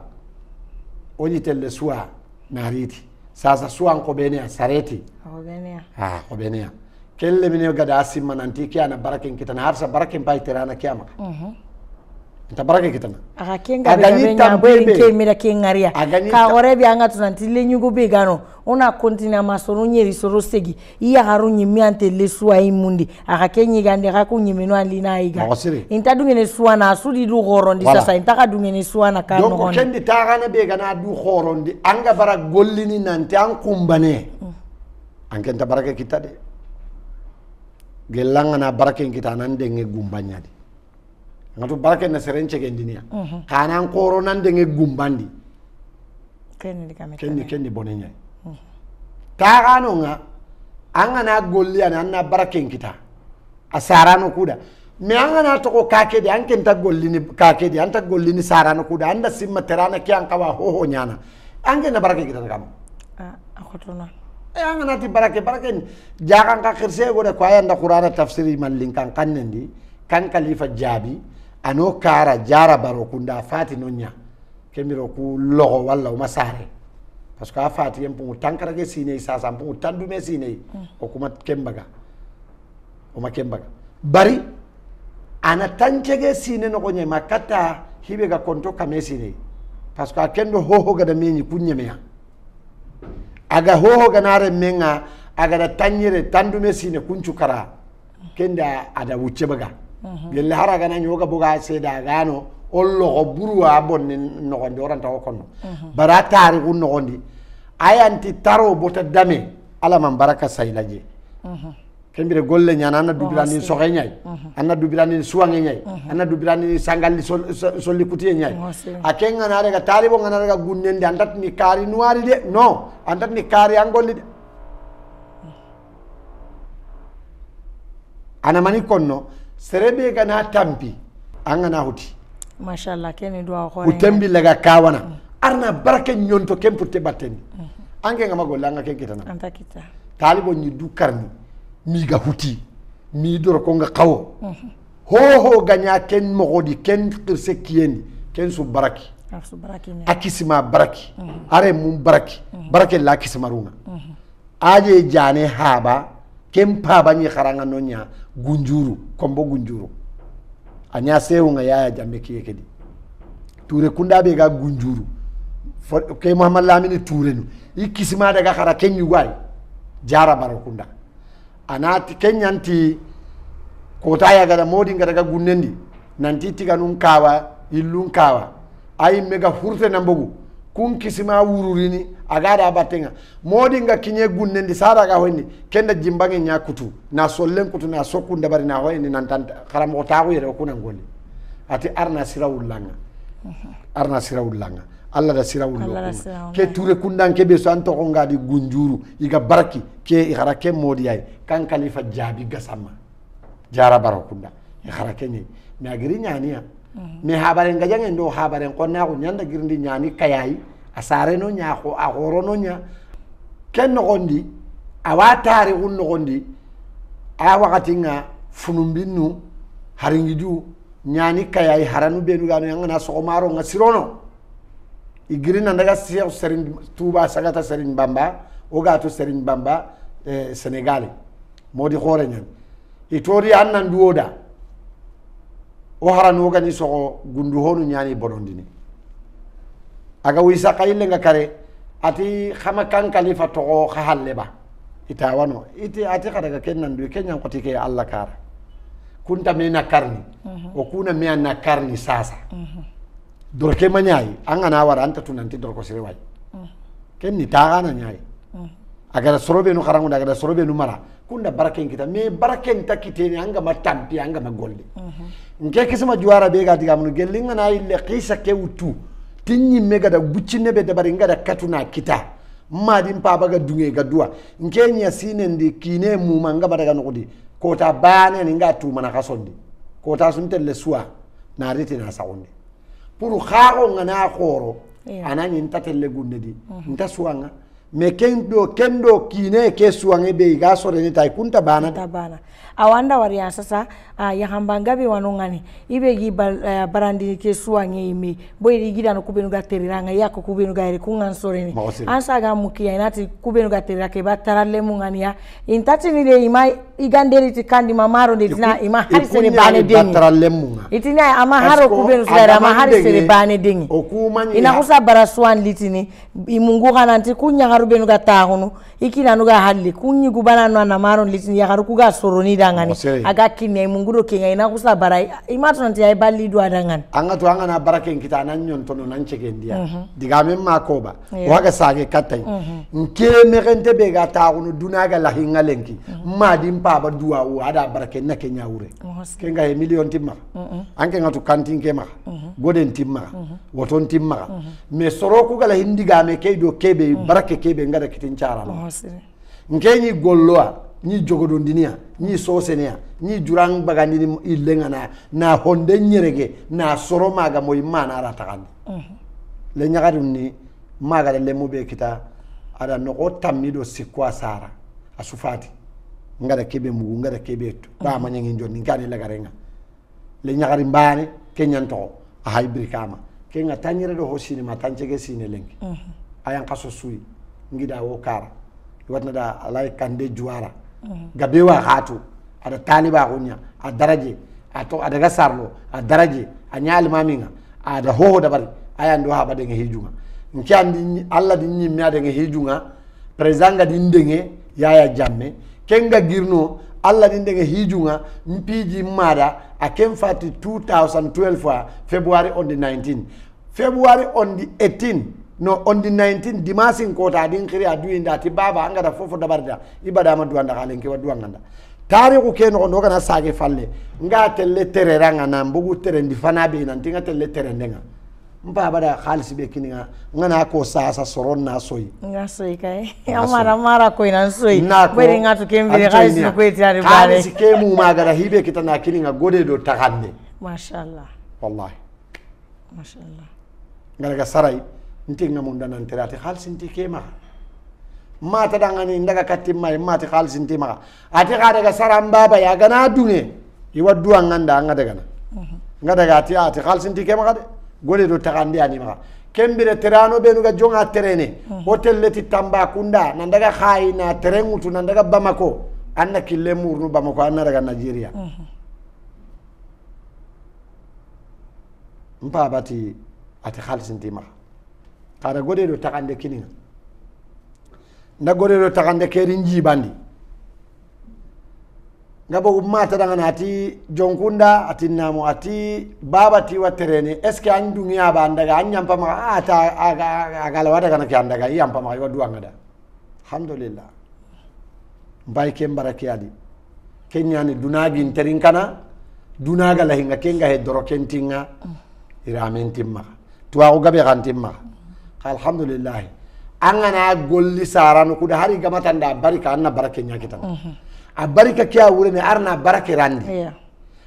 oni telle suwa nariti sasa suwa ko benia sareti ko benia kelle mine gada asimma nanti kiana barakin kitana harsa barakin pai terana kiyama ta barake kitana aga kenga be benya boy ke mira kengaria ka ore bi anga tunanti le nyugo be gano ona continue masoro nyeri soro segi iya harunyi miante le suwa imundi aga kenyi gande ga kunyimeno alina iga inta dungene suwa na sudi du gorondi sasa inta ka dungene suwa na kano donc kendi tagana be gana du gorondi anga bara gollini nanti an kumbane anken ta barake kitade gelanga na barake kitana ndenge gumbanyadi ngatu barake na serenche gendinia kana nkoro nande nge gumbandi kendi bonenya taagano nga anga na golli ana barake kita asarano kuda me anga na to ko kakedi anke nta golli ni kakedi anta golli ni sarano kuda anda simma terana kyan kawa ho nyana anke na barake kita kam akotona anga na ti barake jagan ka khirse go da kwaya nda qur'ana tafsiri mallin kan kannendi kan khalifa jabi ano kara jara baro kunda fati nonya kemiro ku logo walla masare parce que fati yempu tankara ke sine sasa mpu tandume sine o kuma kembaga o makembaga bari ana tanchege sine no gonye makata hibe ga konto kame sine parce que akendo hoho ga da menyi kunye meya aga hoho ga nare menga aga da tanyere tandume sine kunchu kara kenda ada wuce baga gelle haraga na nyoga buga seda gano ollo buru abonni no gondi oranta ko konno bara tari gun no gondi ayanti taro bota dame ala man baraka saylaje kembire golle nyana anna dubirani so genyay anna dubirani suwange nyay anna dubirani sangalli solli kutiye nyay akenga na rega talibo ngana rega gunnende andat ni kari nuari de no andat ni kari angolli de ana mani konno serebe gana tampi angana huti mashallah kene do ko utembi laga kawana arna baraka nyonto kempurte batten ange ngama golla anga ken kitana anta kita talibo nyi du karni mi ga huti mi dor ko nga qawo ho ganya ken mogodi ken kirse kiyeni ken su baraki akisima baraki are mum baraki barake la kismaruna aje jane haba kem paba ni kharanga nonya gunjuru kombo gunjuru anya sewu nga yaya jambe kiyekedi ture kunda be ga gunjuru ke Muhammad Lamine ture nu ikisima daga khara kenyu gwai jara barakunda anati kenyanti kota ya gada modi daga gunnendi nanti tiga nun kawa illun kawa ay mega furte nambogu kun kisima wururini agada batenga modi nga kinye gunnendi sara ga honni kenda jimbange nyakutu na sollen kutu na sokunda bari na hoyni nan tan kharam ko tagu yere ko nan golli ati arna sirawullanga alla da sirawullo ke ture kundan ke be so anto ko ngadi gunjuru iga baraki ke ikhara ke modi ay kan khalifa jabi gasama jara barakunda ikhara ke ni mi agiri nyaniya mi habaren gajangen do habaren ko na ko nyanda girndi nyani kayayi asare no nya ko agoro no nya ken no gondi awatari un no gondi a wakati nga funumbinu haringiju nyani kayayi haranu benu ganu ngana so maro nga sirono igirina ndaga Cheikh Serigne Touba sagata Serigne Bamba o gato Serigne Bamba Senegal modi khore nyen itori annan duoda o haranu gani so gundu honu nyani bonondini aga wisa kayille nga kare ati khama kan khalifa to khahalle ba itawano iti ati khadaga kennan du kenyan koti ke Allah kara kunta mena karni o kuna mena karni sasa dorke manyai anga na wara anta tunanti dorko sirewai kenni taagana nyai agara sorobe no kharangu agara sorobe no mara kunda baraken kita me baraken takiteni anga matampi anga magolli nke kisma juara be ga diga mun gellinga na ille qisa ke wutu tinni mega da buccine be da bari ngada katuna kita madi mpa baga dunge ga duwa nke nya sinendi kine mu manga badaga nokudi kota bane ni ngatu mana kasondi kota suntelle suwa na rite na sawonde pour kharo ngana khoro anani ntatelle gundedi nta suwanga me kendo kine ke suwange be ga sore ni tay kunta bana awanda wariya sasa ya hambanga be wanongani ibe gi barandi ke suwange imi boyri gidano kubenu ga teriranga yako kubenu ga ere kungan sore ni ansa ga mukiya inati kubenu ga terira ke bataralle mungani ya intati ni le ima iganderi tikandi mamaro de dina ima harisere bane dengi bataralle munga itina ama haro kubenu sere ama harisere bane dengi ina kusa baraswan litini imungu kananti kunya harubenu ga tahono ikina nuga halli kunyi gubana na maro litini ya haruku ga soroni dangani aga kinne munguro kinga ina kusa barai imato nanti ay balli do adangan anga to anga na baraken kita nan nyon tono nan cegendia diga men makoba waga sage katay nke merente be ga taunu dunaga la hinga lenki madi mpa duwa o ada baraken na kenya wure kenga e million timma anke ngatu kantin ke ma goden timma woton timma me soroku gala hindiga me kaydo kebe barake kebe ngada kitin cara nke ni golloa ni jogodo ndinia ni sosenea ni jurang bagandini ilengana na honde nyerege na soro maga moy mana ratakandi le nyagarum ni maga le mobe kita ada no otammido sikwa sara asufati ngada kebe mugu ngada kebe to ba manyangi jonni ngani la garenga le nyagari mbane kenyanto a haybri kama kenga tanyere do hosini ma tanchege sine lengi ayan kaso sui ngida wo kara watna da alay kande juara gabewa hatu ada taliba gunya a daraje ato ada gasarlo a daraje a nyaal maminga ada ho da bari ayando ha badenge hijunga nkiandi alla di nyimmi adenge hijunga prezanga di ndenge yaya jamme kenga girno alla di ndenge hijunga mpiji mada akem fati 2012 February on the 19 February on the 18 no on the 19 dimasin kota din khiri adu inda ti baba anga da fofo dabarda ibada ma duanda kalen ke wadu nganda tariku ke no ndo kana sage falle nga telle tereranga na mbugu terendi fana be nan tinga telle terendenga mpa bada khalisi be kininga ngana ko sasa soron na soyi nga soyi kai amara ko ina soyi bari nga to kembere khalisi ko etiare bare khalisi ke mu magara hibe kitana kininga gode do takande mashallah wallahi mashallah ngara ga sarai ntinga munda nan terati khalsin ti kema mata dangani ndaga katimma mata khalsin ti ma ati ga daga saram baba ya gana dunge iwa duwa nganda anga daga na ngada ga ati khalsin ti kema gade gole do takandi ani ma kembire terano be nuga jonga terene hotel leti tamba kunda nan daga khayi na terengutu nan daga bamako anna kille murnu bamako anna daga Nigeria mpa bati ati khalsin ti ma kada gode do takande kininga nda gode do takande kerin jibandi ngabo mata daga nati jonkunda ati namo ati baba ti waterene eske an dunya ba ndaga anyam pama ata agala wada kana kyanda ga yam pama yo duanga da alhamdulillah mbay ke baraki adi kenyani dunagi interin kana dunaga la hinga kenga he doro kentinga iramentimma tuwa ko gabe kantimma alhamdulillah angana golli sarano kuda hari gamatanda barika anna barake nyakita a barika kya wure ne arna barake randi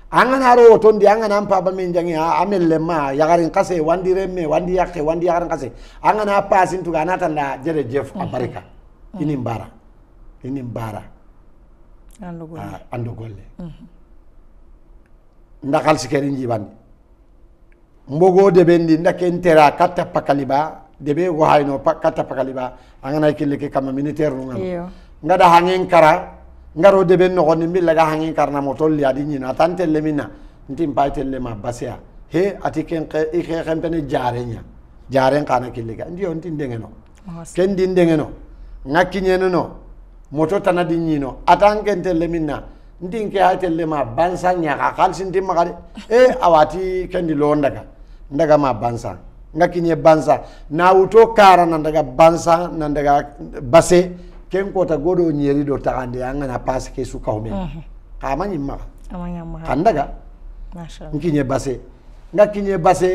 angana ro tondi angana ampa ba min jangi amelle ma yagarin kase wandi remme wandi yakke wandi yagarin kase angana pasin tu ganata la jere jef a barika ini mbara ando golle ndakal sikeri njibandi mbogo de bendi ndakentera katta pakaliba debe go hayno kata pakaliba angana kille ke kama militaire no ngada hangen kara ngaro debe no gonni milla ga hangen karna motol ya di nyina tante lemina ntim paitelle ma basia he atiken e ke khempene jaren kana kille ga ndi on tindengeno ken dindengeno ngakinyeno no moto tanadi nyino atanken telle minna ndinke haytelle ma bansanya ka khalsin timma kade awati kendi lo ndaga ma bansa ngakinye bansa na uto kara nandaga bansa nandaga base ken kota godo nyeri do tagandi angana passe ke su kawme kama nyimma kandaga mashallah nkinye base ngakinye base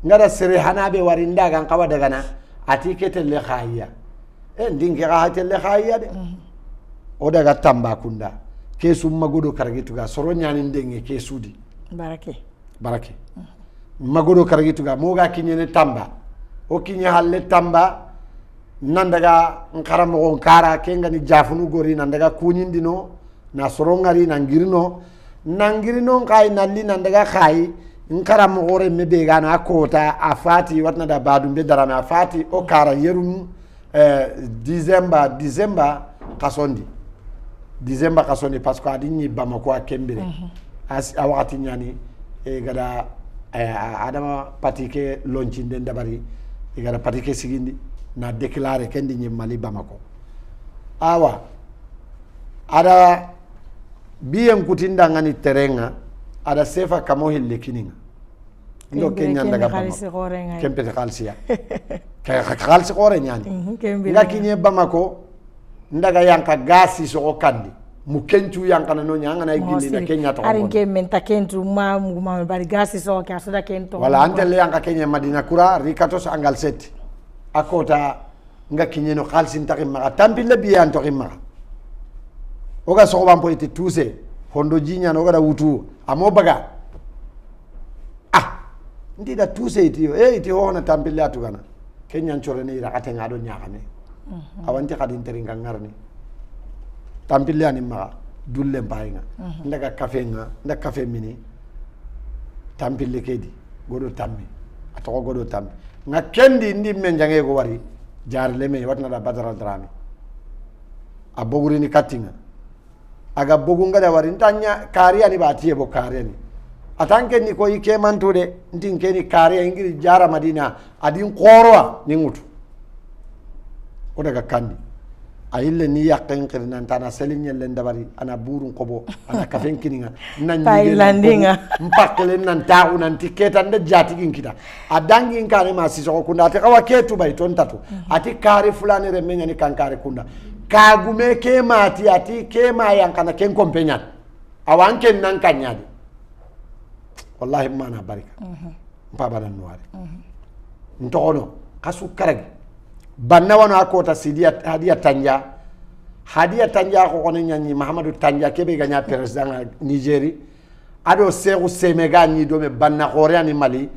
ngada sere hanabe warinda gan kawa daga na ati ketelle khayya ndinge ga hatelle khayya de o daga tamba kunda ke su magodo karagituga soro nyani ndenge ke sudi barake magodo karagituga moga kinyene tamba o kinye halle tamba nandaga nkaramo kara kenga ni jafunu gori nandaga kunyindino na soro ngari nangirino ngai nalli nandaga khai nkaramo gore mebe gana kota afati watna da badum be darama afati o kara yerum December kasondi parce que adini Bamako a kembere as awati nyani e gada adama patike lonchinde ndabari e gada patike sigindi na déclarer kendi nyi Mali Bamako awa ada biyen kutinda ngani terenga ada sefa kamo hille kininga ndo kenya ndaga Bamako kempete khalsiya khalsi gore nyani ngakinye Bamako ndaga yanka gasi so kandi mukenchu yanka no nyanga na igindi na Kenya to arin ke menta kentu ma bari gasi so ka soda kento wala antele yanka Kenya Madina Kura rikatos angal set akota ngakinye no khalsi ntaki maga tampile biyan to kimma oga so bampo ite tuse hondo jinya no gada wutu amo baga ndida tuse itiyo iti hona tampile atugana Kenya nchore ni rakate ngado nyakame awanti kadin teringa ngarni tampile ani maga dulle mbainga ndaga cafe nga nda cafe mini tampile kedi godo tammi atoko godo tammi nga kendi ndi menjange go wari jarle me watna da badara drami aboguri ni katinga aga bogunga da wari ntanya kariya ni batiye bo kariya ni atanke ni ko ike mantude ndinke ni kariya ingiri jara Madina adin qorwa ni ngutu o daga kandi ayille ni yakken kirnan tana selinya len dabari ana burun kobo ana kafen kininga nan Thailandinga mpakle nan tau nan tiketa nda jatigin kita adangi nkare masiso kunda ate kawa ketu bay ton tatu ati kare fulani remenya ni kankare kunda kagume kema ati kema yankana ken kompenyan awanke nan kanyadi wallahi mana barika mpabana nuare ntono kasu karagi banna wano akota sidia hadia tanja ko kono nyanyi Mahamadou Tanja kebe ganya president Nigeri ado seru semega ni do me banna khore ani Mali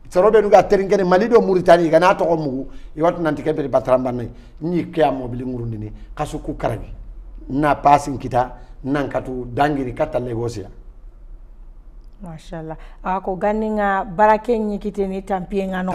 serobe nuga teringene Mali do Mauritanie gana to ko mugu yot nanti kebe batram banna ni kya mobili ngurundini kasu ku karagi na passing kita nankatu dangiri kata Legosia mashallah ako ganinga barake nyikite ni tampie ngano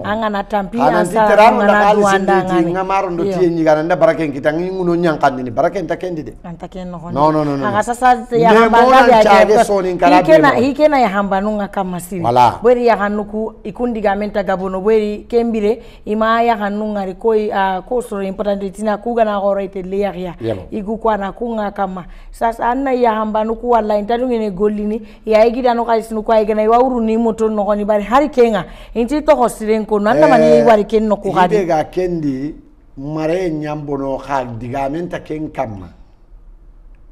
anga na tampie asa ngana duanda ngani ngamaro ndo tie nyigana nda barake kita nguno nyankandi ni barake ntakendi de antaken no no anga sasa ya hambanga ya hikena ya hambanunga kama siri bweri ya hanuku ikundi gamenta gabono bweri kembire ima ya hanunga rikoi ko so important tina kuga na gorete leya igu kwa na kunga kama sasa anna ya hambanuku wala intadungene golini ya no kaisinu kwa igana iwauru ni moto no ni bari hari kenga inti to hosiren ko nanda mani wari ken no ko gadi ga kendi mare nyambono ha digamenta ken kamma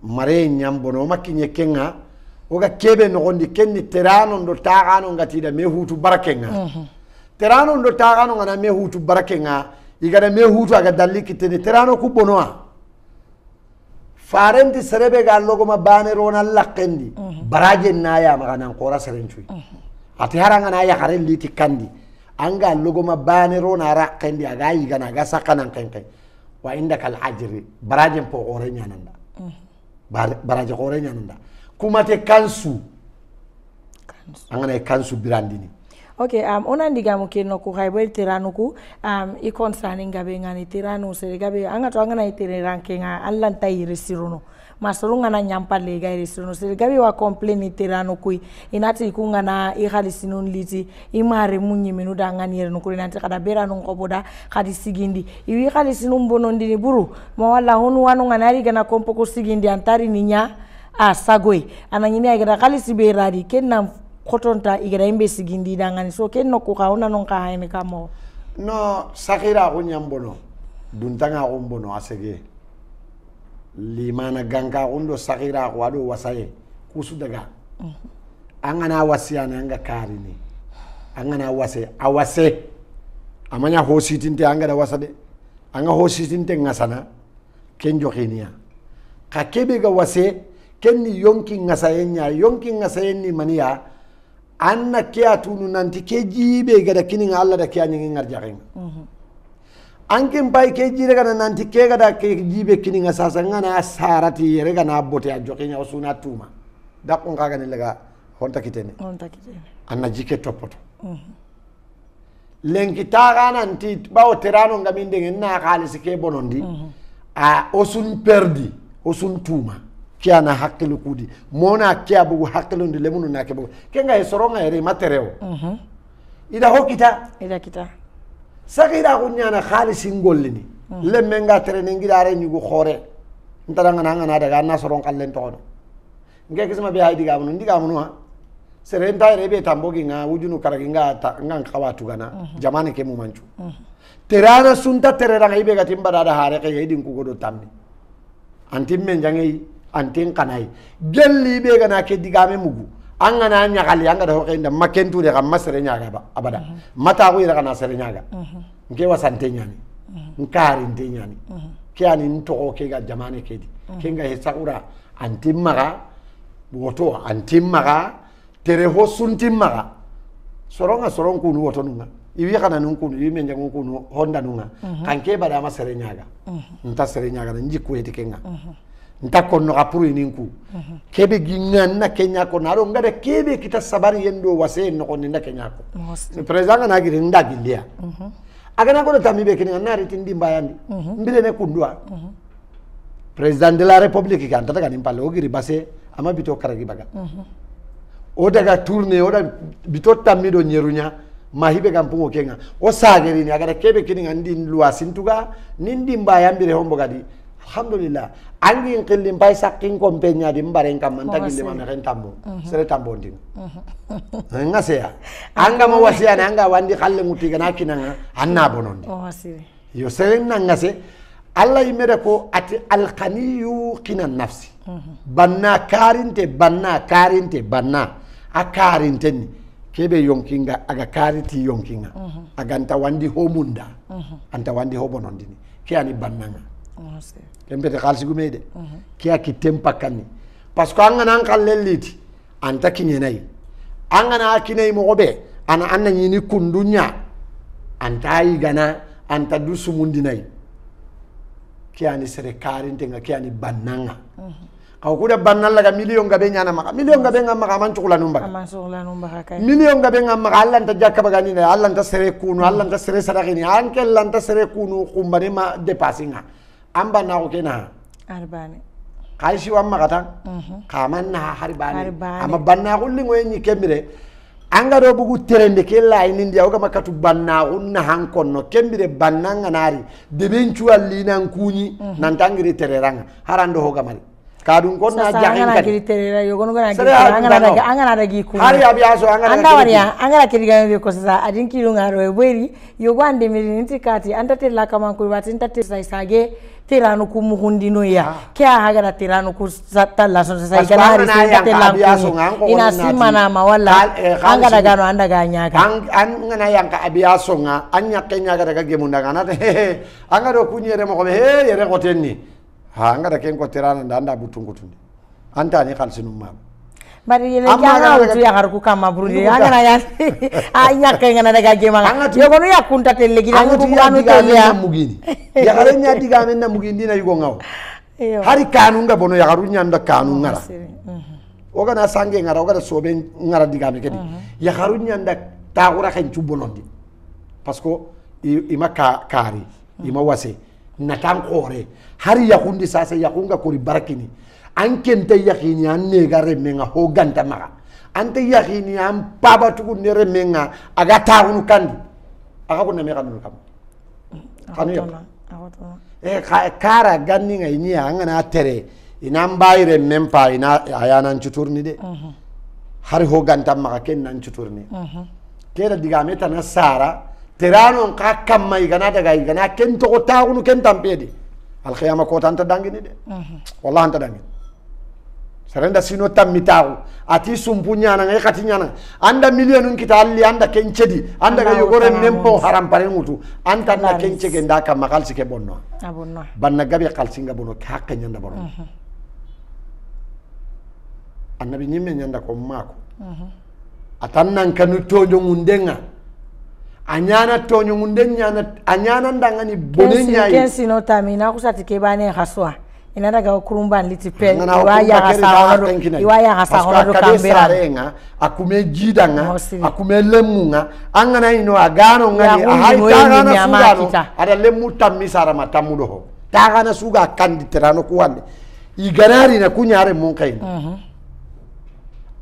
mare nyambono makinye kenga oga kebe no gondi kenni terano ndo taagano ngati da me hutu barakenga terano ndo taagano ngana me hutu barakenga igara me hutu aga daliki tene terano ku bonoa farenti serebe ga logo ma banero na lakendi baraje naya magana qora serencui ati haranga na ya hare liti kandi anga logo ma banero na rakendi aga yigana ga sakana kenken wa indaka al ajri baraje po qore nyananda baraje qore nyananda kumate kansu angana kansu birandini okay ona ndiga mukeno ku haibel tiranuku I concerning gabe ngani tiranu se gabe anga to anga na itire rankinga allanta irisiruno masolunga na nyampale ga irisiruno se gabe wa complain tiranu ku inati ikunga na ihalisinun liti imare munyi minuda ngani yerno ku inati kada beranu ngoboda kadi sigindi iwi halisinun bonondini buru ma wala honu wanu ngani gana kompo ko sigindi antari ninya asagoi ananyini agada halisi beradi kenna kotonta igara imbe sigindi dangani so kenno ko kauna non ka hayni kamo no sakira ko nyambono duntanga ko mbono asege limana ganka undo sagira ko ado wasaye kusu daga angana wasiyana anga karini angana awase amanya hositinte anga da wasade anga hositinte ngasana ken jokhiniya ka kebe ga wase kenni yonki ngasayenni maniya anna ke atunu nanti ke jibe ga da kini Allah da kiya ngi ngar jaxen ankin bay ke jire ga nanti ke ga da ke jibe kini ngasasa ngana sarati yere ga na bote a joxinya usuna tuma da ko ngaga ne laga honta kitene anna jike topoto lenki taga nanti bawo terano ngaminde ngenna khalisi ke bonondi a osun perdi osun tuma kiana hakilu kudi mona kia bugu hakilu ndi lemunu na ke bugu kenga esoronga ere matereo ida kita sakira kunyana khalisi ngollini lemenga treningi dare nyugo khore ntaranga nanga daga na soron kallen tono nge kisma be haydi gamu ha serenta rebe tambogi nga wujunu karagi nga ngan khawatu gana jamane ke mu manchu terana sunta terera ibe gatim barada hare ke yidin ku godo tammi antim men jangai antin kanai gelli be gana ke digame mugu angana nyakali anga da hokenda makentu de kam masere nyaga ba abada mata ko ira kana sere nyaga nke wasante nyani nkari nte nyani ke ani nto ke ga jamane ke di kenga hesakura antim maga woto antim maga tere ho suntim maga soron kunu woto nunga iwi kana nun kunu iwi men jangun kunu honda nunga kanke bada masere nyaga nta sere nyaga nji ku etikenga nta konno kapuru ninku kebe gingan na kenya ko naro ngada kebe kita sabari yendo wase no ko ninda kenya ko president na giri nda gilia agana ko tamibe kini nari tindi mbayandi mbile ne kundwa president de la republique kan tata kan impale o giri base ama bito karagi baga o daga tourner o da bito tamido nyerunya mahibe kampungo kenga o sageri ni agada kebe kini ngandi luwa sintuga nindi mbayambire hombo gadi alhamdulillah angi ngillim bay saking kompenya di mbaren kam manta gille man ren tambo sere tambo ndin ngase ya anga mo wasiana anga wandi khalle muti gana kinanga anna bonondi yo sere ngase alla yimere ko ati alqaniyu kinan nafsi banna karinte banna akarinte ni kebe yonkinga aga kariti yonkinga aganta wandi homunda anta wandi hobonondi ni kiani bannanga kempete khalsi gumede kiya kitem pakani parce que angana kalleliti anta kinyenai angana kinai mogobe ana anna nyini kundunya anta igana anta dusumundinai kiyani sere karinte nga kiyani bannanga kaw kuda bannalla ga million gabe nyana maka million gabe ngamma man chukula numba kay million gabe ngamma Allah anta jakka bagani ne Allah anta sere kunu Allah anta sere sadaqini anke Allah anta sere kunu kumbane ma depassinga amba na ko kena arbane kaisi wamma kata kaman na harbane ama banna kulli ngoy kembire anga do bugu terende kella inindi awga makatu banna unna hankonno kembire banna nganari de benchu allina kunyi nan tangiri tereranga harando hoga mari kadun ko na jahin kan terera yogono gana angana dagi ku hari abiaso anda waria angana kiriga be ko sa adin kilu ngaro e beri yogo ande mi intikati anda tella kama ko watin tatte sai sage tiranu ku muhundino ya kya hagara tiranu ku talla so sai kana hari sai tella ku ina simana ma walla anga daga no anda ga nyaga angana yang ka abiaso nga anya kenya daga gemunda kana anga do kunyere mo ko he yere ko tenni ha anga da ken ko tirana anda butungutundi anta ni khalsinu ma bari yele janga wutu ya harku kama burundi anga na ya anya kenga na daga gema yogo no yakunta telle gina ngutu anu telle ya mugini ya garenya diga men na mugini na yugo ngaw hari kanu nga bono ya garunya nda kanu ngara oga na sange ngara oga da sobe ngara diga me kedi ya garunya nda taagura ken chubonondi parce que ima kari ima wase natan khore hari yakundi sasa yakunga kuri barakini ankente yakini anne gare menga ho ganta maka ante yakini am baba tugu nere menga aga taunu kandi aga kunna me kanu kam kara ganni nga ini angana tere inam bayre mempa ina ayana chuturni de hari ho ganta maka ken nan chuturni kera digame tan sara terano ka kamma igana daga igana ken to taunu ken tampedi al khiyama ko tanta dangini de wallahi anta dangini serenda sino tammitagu ati sumpunya na ngai katinya na anda millionun kita alli anda kencedi anda ga yogore mempo haram pare mutu anta na kence genda ka makal sike bonno banna gabe kalsinga bonno hakka nyanda bonno annabi nyimme nyanda ko mako atannan kanu tojo mundenga anyana tojo mundenya anyana ndangani bonenya kensi no tamina kusati kebane haswa ina daga kurumban liti pel iwaya hasa hono kambera renga akume jidanga akume lemunga angana ino agano ngani ahai tagana sugano ada lemu tamisara matamudo ho tagana suga kanditerano kuwande iganari na kunyare monkain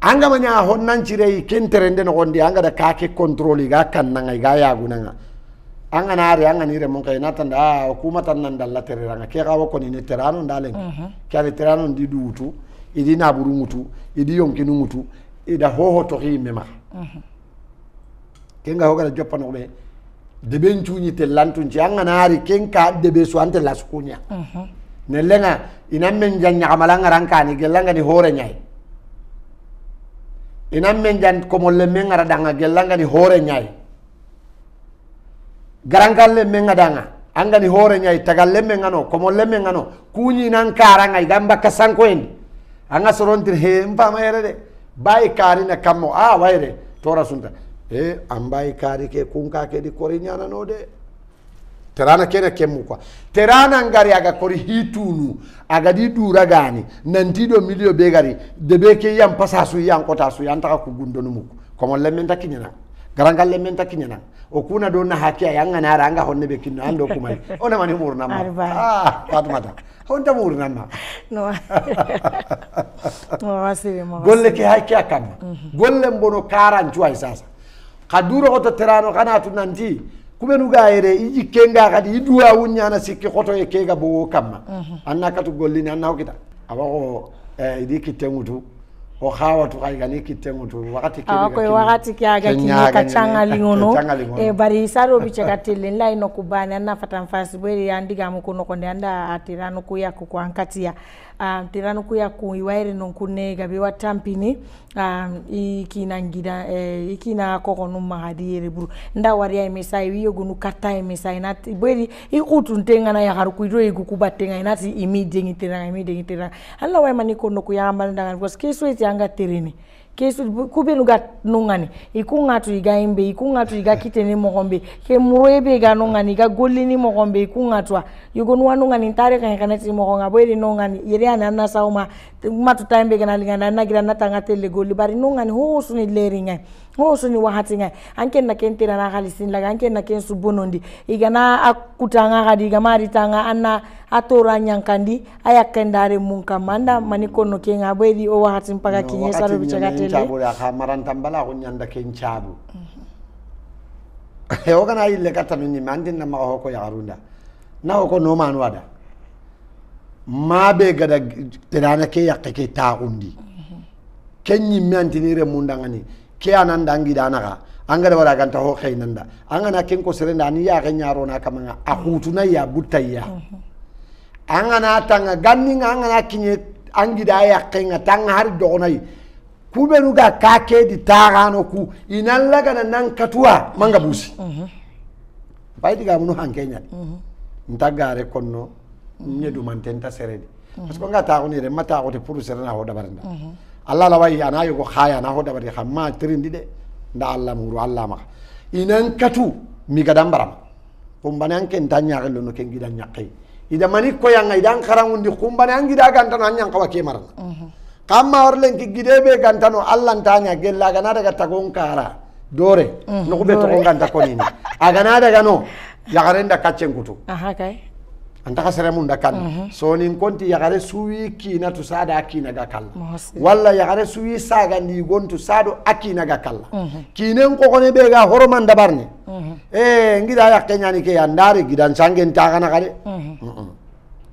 anga manya honnan cirei kenterende no gondi anga da kake controli ga kannanga ga yagunanga anga naare anga nire mon kay natanda hukuma tan nan dalla tereranga ke gawo ko ni terano ndalen kare terano ndi duutu idi na buru mutu idi yonkinu mutu ida hoho to himema kenga hoga joppa no be de ben tuñi te lantun ci anga naari kenka de be so ante laskunya ne lenga inam men janya amalanga rankani gelanga ni hore nyai inam men jan ko mo le men ngara danga gelanga ni hore nyai garangalle mengadanga angani hore nyai tagalle mengano komo lemme ngano kunyi nan karanga igamba kasanko en anga sorontir he mpa mayere de bay kari na kammo wayre tora sunta ambai kari ke kunka ke di korinyana no de terana kene kemmu kwa terana ngari aga kori hitunu aga di dura gani nantido milio begari debe ke yam pasasu yan kota su yan taka ku gundonu mu komo lemme takinyana garangalle men takinyana o kuna do na hakiya yanga na ranga honne be kinno ando kumai ona mani murna ma fatmata honta murna ma no wasiri mo golle ke hakiya kam golle mbono karan juay sasa kaduro oto terano kana tunanti kubenu gaire iji kenga kadi idua wunyana sikki khoto e kega bo kamma anna katu gollini anna hokita abago idi kitengutu o khawatu kay gani kitengutu wakati kega ko wakati kyaga kinyaka changa lingono bari saro biche katile lai no kubana na fatan fasi bweri yandiga mukono konde anda atirano kuya ku ankatia tirano kuya ku iwaire non kunne gabe watampini ikina ngida ikina koko no mahadi reburu nda waria mesai wiyo gunu kata mesai nati bweri ikutu ntenga na ya harukuiro igukubatenga inati imide ngitira alla wa maniko no kuyamba ndanga because keso anga terene kesu kubenu gat nungani ikungatu igaimbe ikungatu igakitene mogombe ke muroebe ga nungani ga golini mogombe ikungatu yugonu wanungani ntare kan kanati mogonga bweri nungani yere anana sauma matu taimbe ga nalingana nagira natanga tele goli bari nungani ho suni leringa ho suni wahatinga anke na kentira na khalisin laga anke na kensu bonondi igana akutanga ga diga mari tanga anna atora nyankandi ayakendare munkamanda manikono kenga bweri o wahatin paga kinyesa ro bichaga chabu ya khamaran tambala ko nyanda ken chabu o kana ille kata minni mandin na ma ko ya arunda na ko no man wada ma be gada terana ke yakke ke taundi kenni mantini re mundangani ke ananda ngidana ga angara wala ganta ho khaynanda angana ken ko serenda ni ya ganyaro na kamanga akutuna ya butayya angana tanga ganni angana kinye angida yakke nga tanga har dogonay kubenu ga kake di tagano ku inalla kana nan katwa manga busi baydi ga munu hankenya ntagare konno nyedu mantenta seredi parce que ngata ko ni re mata ko te pour serena ho dabaranda Allah la way ana yugo khaya na ho dabari khamma trindi de nda Allah muru Allah ma inan katu mi gadam baram kumbane anke ntanya gelo no ken gidan nyakay ida mani ko yang idan karangundi kumbane angi da ganta no anyang kawa ke marana kamma orlen ki gidebe gantano Allah ntanya gella gana daga tagon kara dore no ko be to ganta ko ni agana daga no ya garenda kacen kutu kay antaka seremu ndakan so nin konti ya gare suwi kina to sada akina ga kala walla ya gare suwi saga ni gontu sado akina ga kala kinen ko kone be ga horoman dabarne ngida ya kenyani ke andari gidan sangen ta kana kale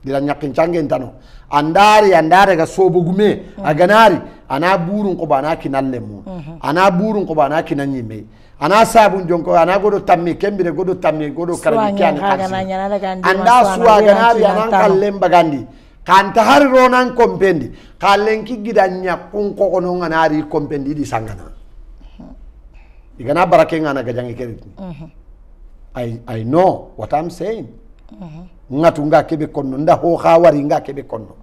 gidan nyakin sangen tano andari ga sobo gume aganari ana burun ko bana kinalle mu ana burun ko bana kinanyi me ana sabun jonko ana godo tammi kembire godo tammi godo karabi kyani anda suwa ganari anan kallem bagandi kanta har ronan kompendi kallen ki gidanya kun ko kono nganari kompendi di sangana igana barake ngana gajangi kerit I know what I'm saying ngatu nga kebe konno nda ho khawari nga kebe konno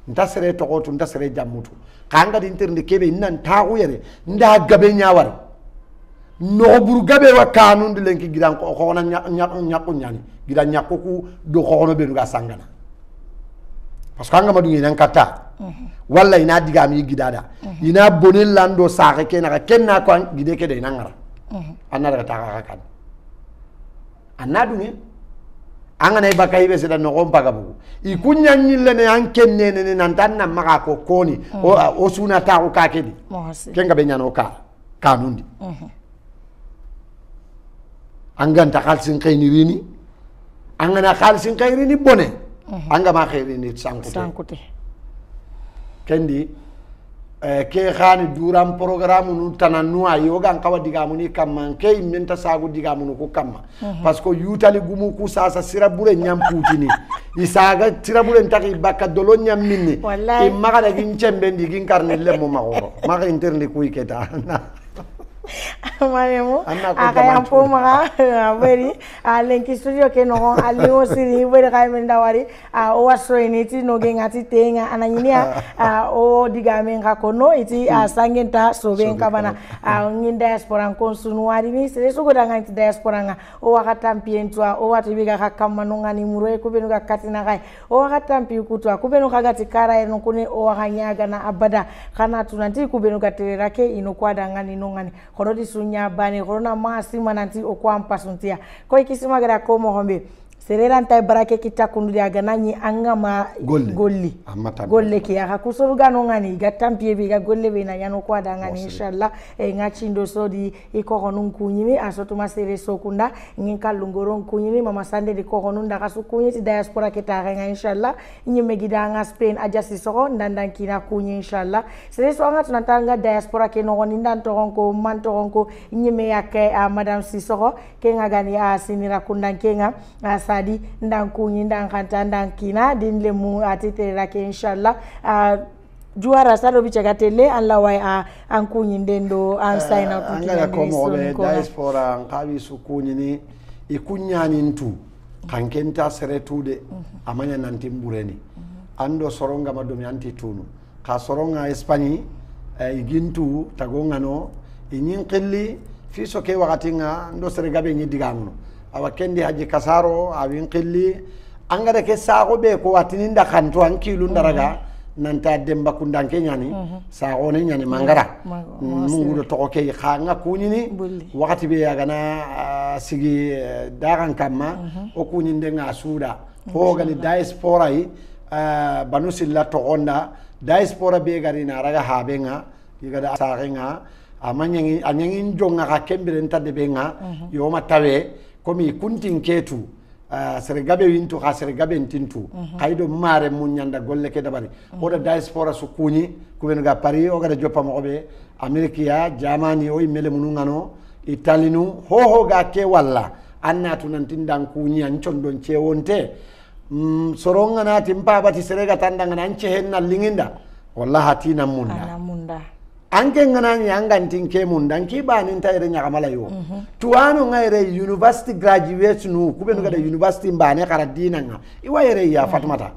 nta sere to gotu nta sere jammutu kanga di interne kebe nan tagu yere nda gabe nyawar no buru gabe wa kanun de lenki gidan ko ko na nyakku nyani gidan nyakku ku do ko no be nga sangana parce que anga madu ngi kata walla ina diga mi gidada ina bonel lando saake kenaka kenna ko gide ke de nangara anara ta kan anadu ne angana bakai be seda no gompa gabu ikunya nyille ne ankenne ne nan tan na maka ko koni o suna ta ko kakedi kenga be nyano ka kanundi anganta khalsin kayni rini angana khalsin kayni bone anga ma khairini sankute kendi ke khani duram programme nu tananu ayo gan kawa digamu ni kamma ke menta sagu digamu nu ko kamma parce que yutali gumu ku sasa sirabure nyam putini isaga sirabure ntaki bakka dolo nyam minni e magada gin cembendi gin karne lemmo magoro maga interne ku iketa Maremo akaya po mga very lenki studio ke no aliwo siri very kay mendawari o wasro initi no gengati tenga ananyinia o digamen ka kono iti sangenta soben kabana ngin diaspora konsunuari ni sere so godanga iti diaspora nga o wakatampientwa o watibiga ka kamano ngani murwe kubenu ka katina kai o wakatampi kutwa kubenu ka gati kara eno kune o wakanyaga na abada kana tunanti kubenu ka tererake ino kwada ngani no ngani korodi sunya bani korona masi mananti okwampa suntia ko ikisima gara ko mo hombe serera ntai barake kita kundu ya gananyi angama golli golle ki ya kusuru gano ngani gatampie bi ga golle be na yano kwa dangani inshallah ngachindo sodi iko honun kunyimi asoto masere sokunda nginka lungoron kunyimi mama sande di ko honun da kasu kunyi ti diaspora kita nga inshallah nyime gidanga Spain aja sisoko ndandan kina kunyi inshallah sere so anga tunatanga diaspora ke no ndan toronko man toronko nyime yake madam sisoko ke ngagani sinira kundan kenga sadi ndankunyi ndankanta ndankina dinle mu atiterera ke inshallah juara sado bichagatele alla way ankunyi ndendo an sign out ngala ko mo be diaspora ngawi sukunyi ni ikunyani ntu kankenta seretude amanya nanti mbureni ando soronga madomi anti tunu ka soronga Espanye igintu tagongano inyinkilli fi soke wakati nga ndo seregabe nyi digamno awa kendi haji kasaro awin qilli angara ke sago be ko watini nda kanto an kilu ndaraga nanta demba kundanke nyani sago ne nyani mangara mungu to ke khanga kunyini wakati be yagana sigi daran kamma o kunyinde nga suda ho gali diaspora yi banu silla to onda diaspora be gari na raga habenga yigada sagenga amanyangi anyangi jonga ka kembere ntade benga yo matawe komi kuntin ketu seregabe wintu ha seregabe ntintu kaydo mare munyanda golle ke dabari oda diaspora su kuni kubenu ga Paris o ga joppa mo be America Germany o mele munungano Italinu ho ga ke walla annatu nantindan kuni an condon cewonte soronga na timpa bati serega tandanga nan cehenna linginda wallahi tina munda anke nganani angantin ke mundan ki banin tayre nya kamala yo tuano ngaire university graduate nu kubenu gada university mbane kara dinanga iwayre ya Fatmata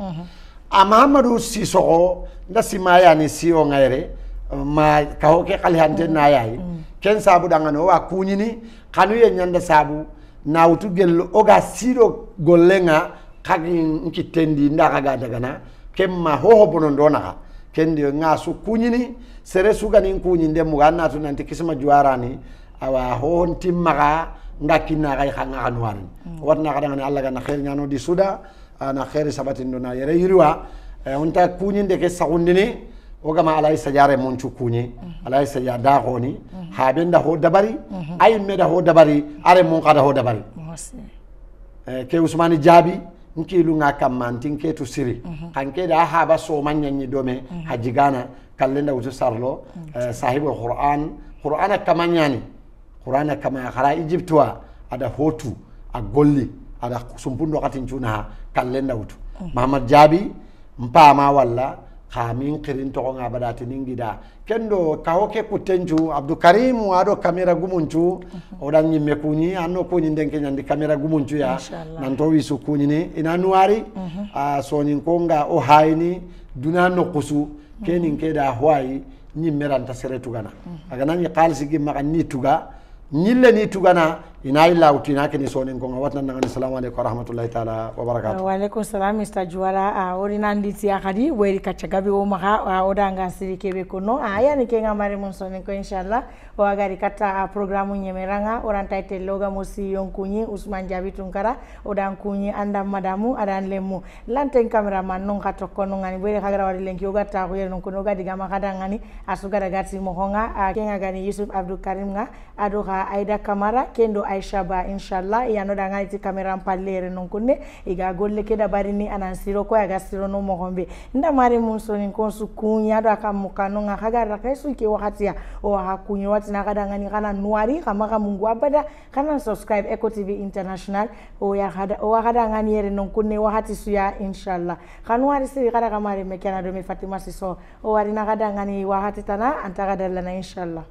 Muhammadu Sisoko nda simaya ni sio ngaire ma kahoke kali hante na yayi ken sabu dangano wa kunyini kanu ye nyanda sabu na utu gel oga siro gollenga kagi nkitendi ndaka ga dagana kemma hoho bonon donaka kendi ngasu kunyini sere sugani kunyinde mugana tu nanti kisma juarani awa hon timmaga ngakina kay khanga kanwani watna kadanga Allah gana khair nyano di suda ana khair sabatin dona yere yirwa onta kunyinde ke sagundini ogama alay sajare monchu kunyi alay sajada goni habenda ho dabari ay meda ho dabari are mon kada ho dabari ke Usmani Jabi nkilu nga kamantin ke tu siri kanke da haba so manyanyi dome hajigana kallenda wutu sarlo sahibul qur'ana kamanyani qur'ana kama khara egyptwa ada hotu a golli ada sumpundo katin cuna kallenda wutu Muhammad Jabi mpama walla khamin kirin to nga badati ningida kendo kawoke kutenju Abdou Karim wado kamera gumunchu odan nyimme kunyi anno kunyi ndenke nyandi kamera gumunchu ya nanto wisu kunyi ni ina nuari sonin konga o hayni duna no kusu kenin keda hwai nyimme ran tasere tugana aga nan qalsi gi maka ni tuga nyille ni tugana ina illa utina ke ni sonin konga watna ngani assalamu alaikum warahmatullahi taala wabarakatuh wa alaikum salam Mr. Juara orina nditi akadi weri kachagabi wo maka odanga siri kebe kono aya ni kenga mari mun sonin ko inshallah o agari kata programu nyemeranga oranta loga musi yonkunyi Usman Jabi Tunkara odan kunyi anda madamu adan lemu lanten cameraman non kato kono ngani weri kagara wadi lenki oga ta ko yenon kono ga diga makada ngani asuga daga ti mohonga kenga gani Yusuf Abdou Karim nga adoha Aida Kamara kendo Aisha ba inshallah yano da ngani ti camera pallere non kunne iga golle keda barini anan siro ko aga siro no mohombe nda mari mun sonin konsu kunya do aka mukano nga kagara kesu ke wakati ya o hakunyi na kada ngani kana nuari kama Mungu abada kana subscribe Eco TV International o ya kada ngani yere non kunne wakati suya inshallah kanwari siri kada kamari mekana do me Fatima Siso o wari na kada ngani wakati tana antaka dalana inshallah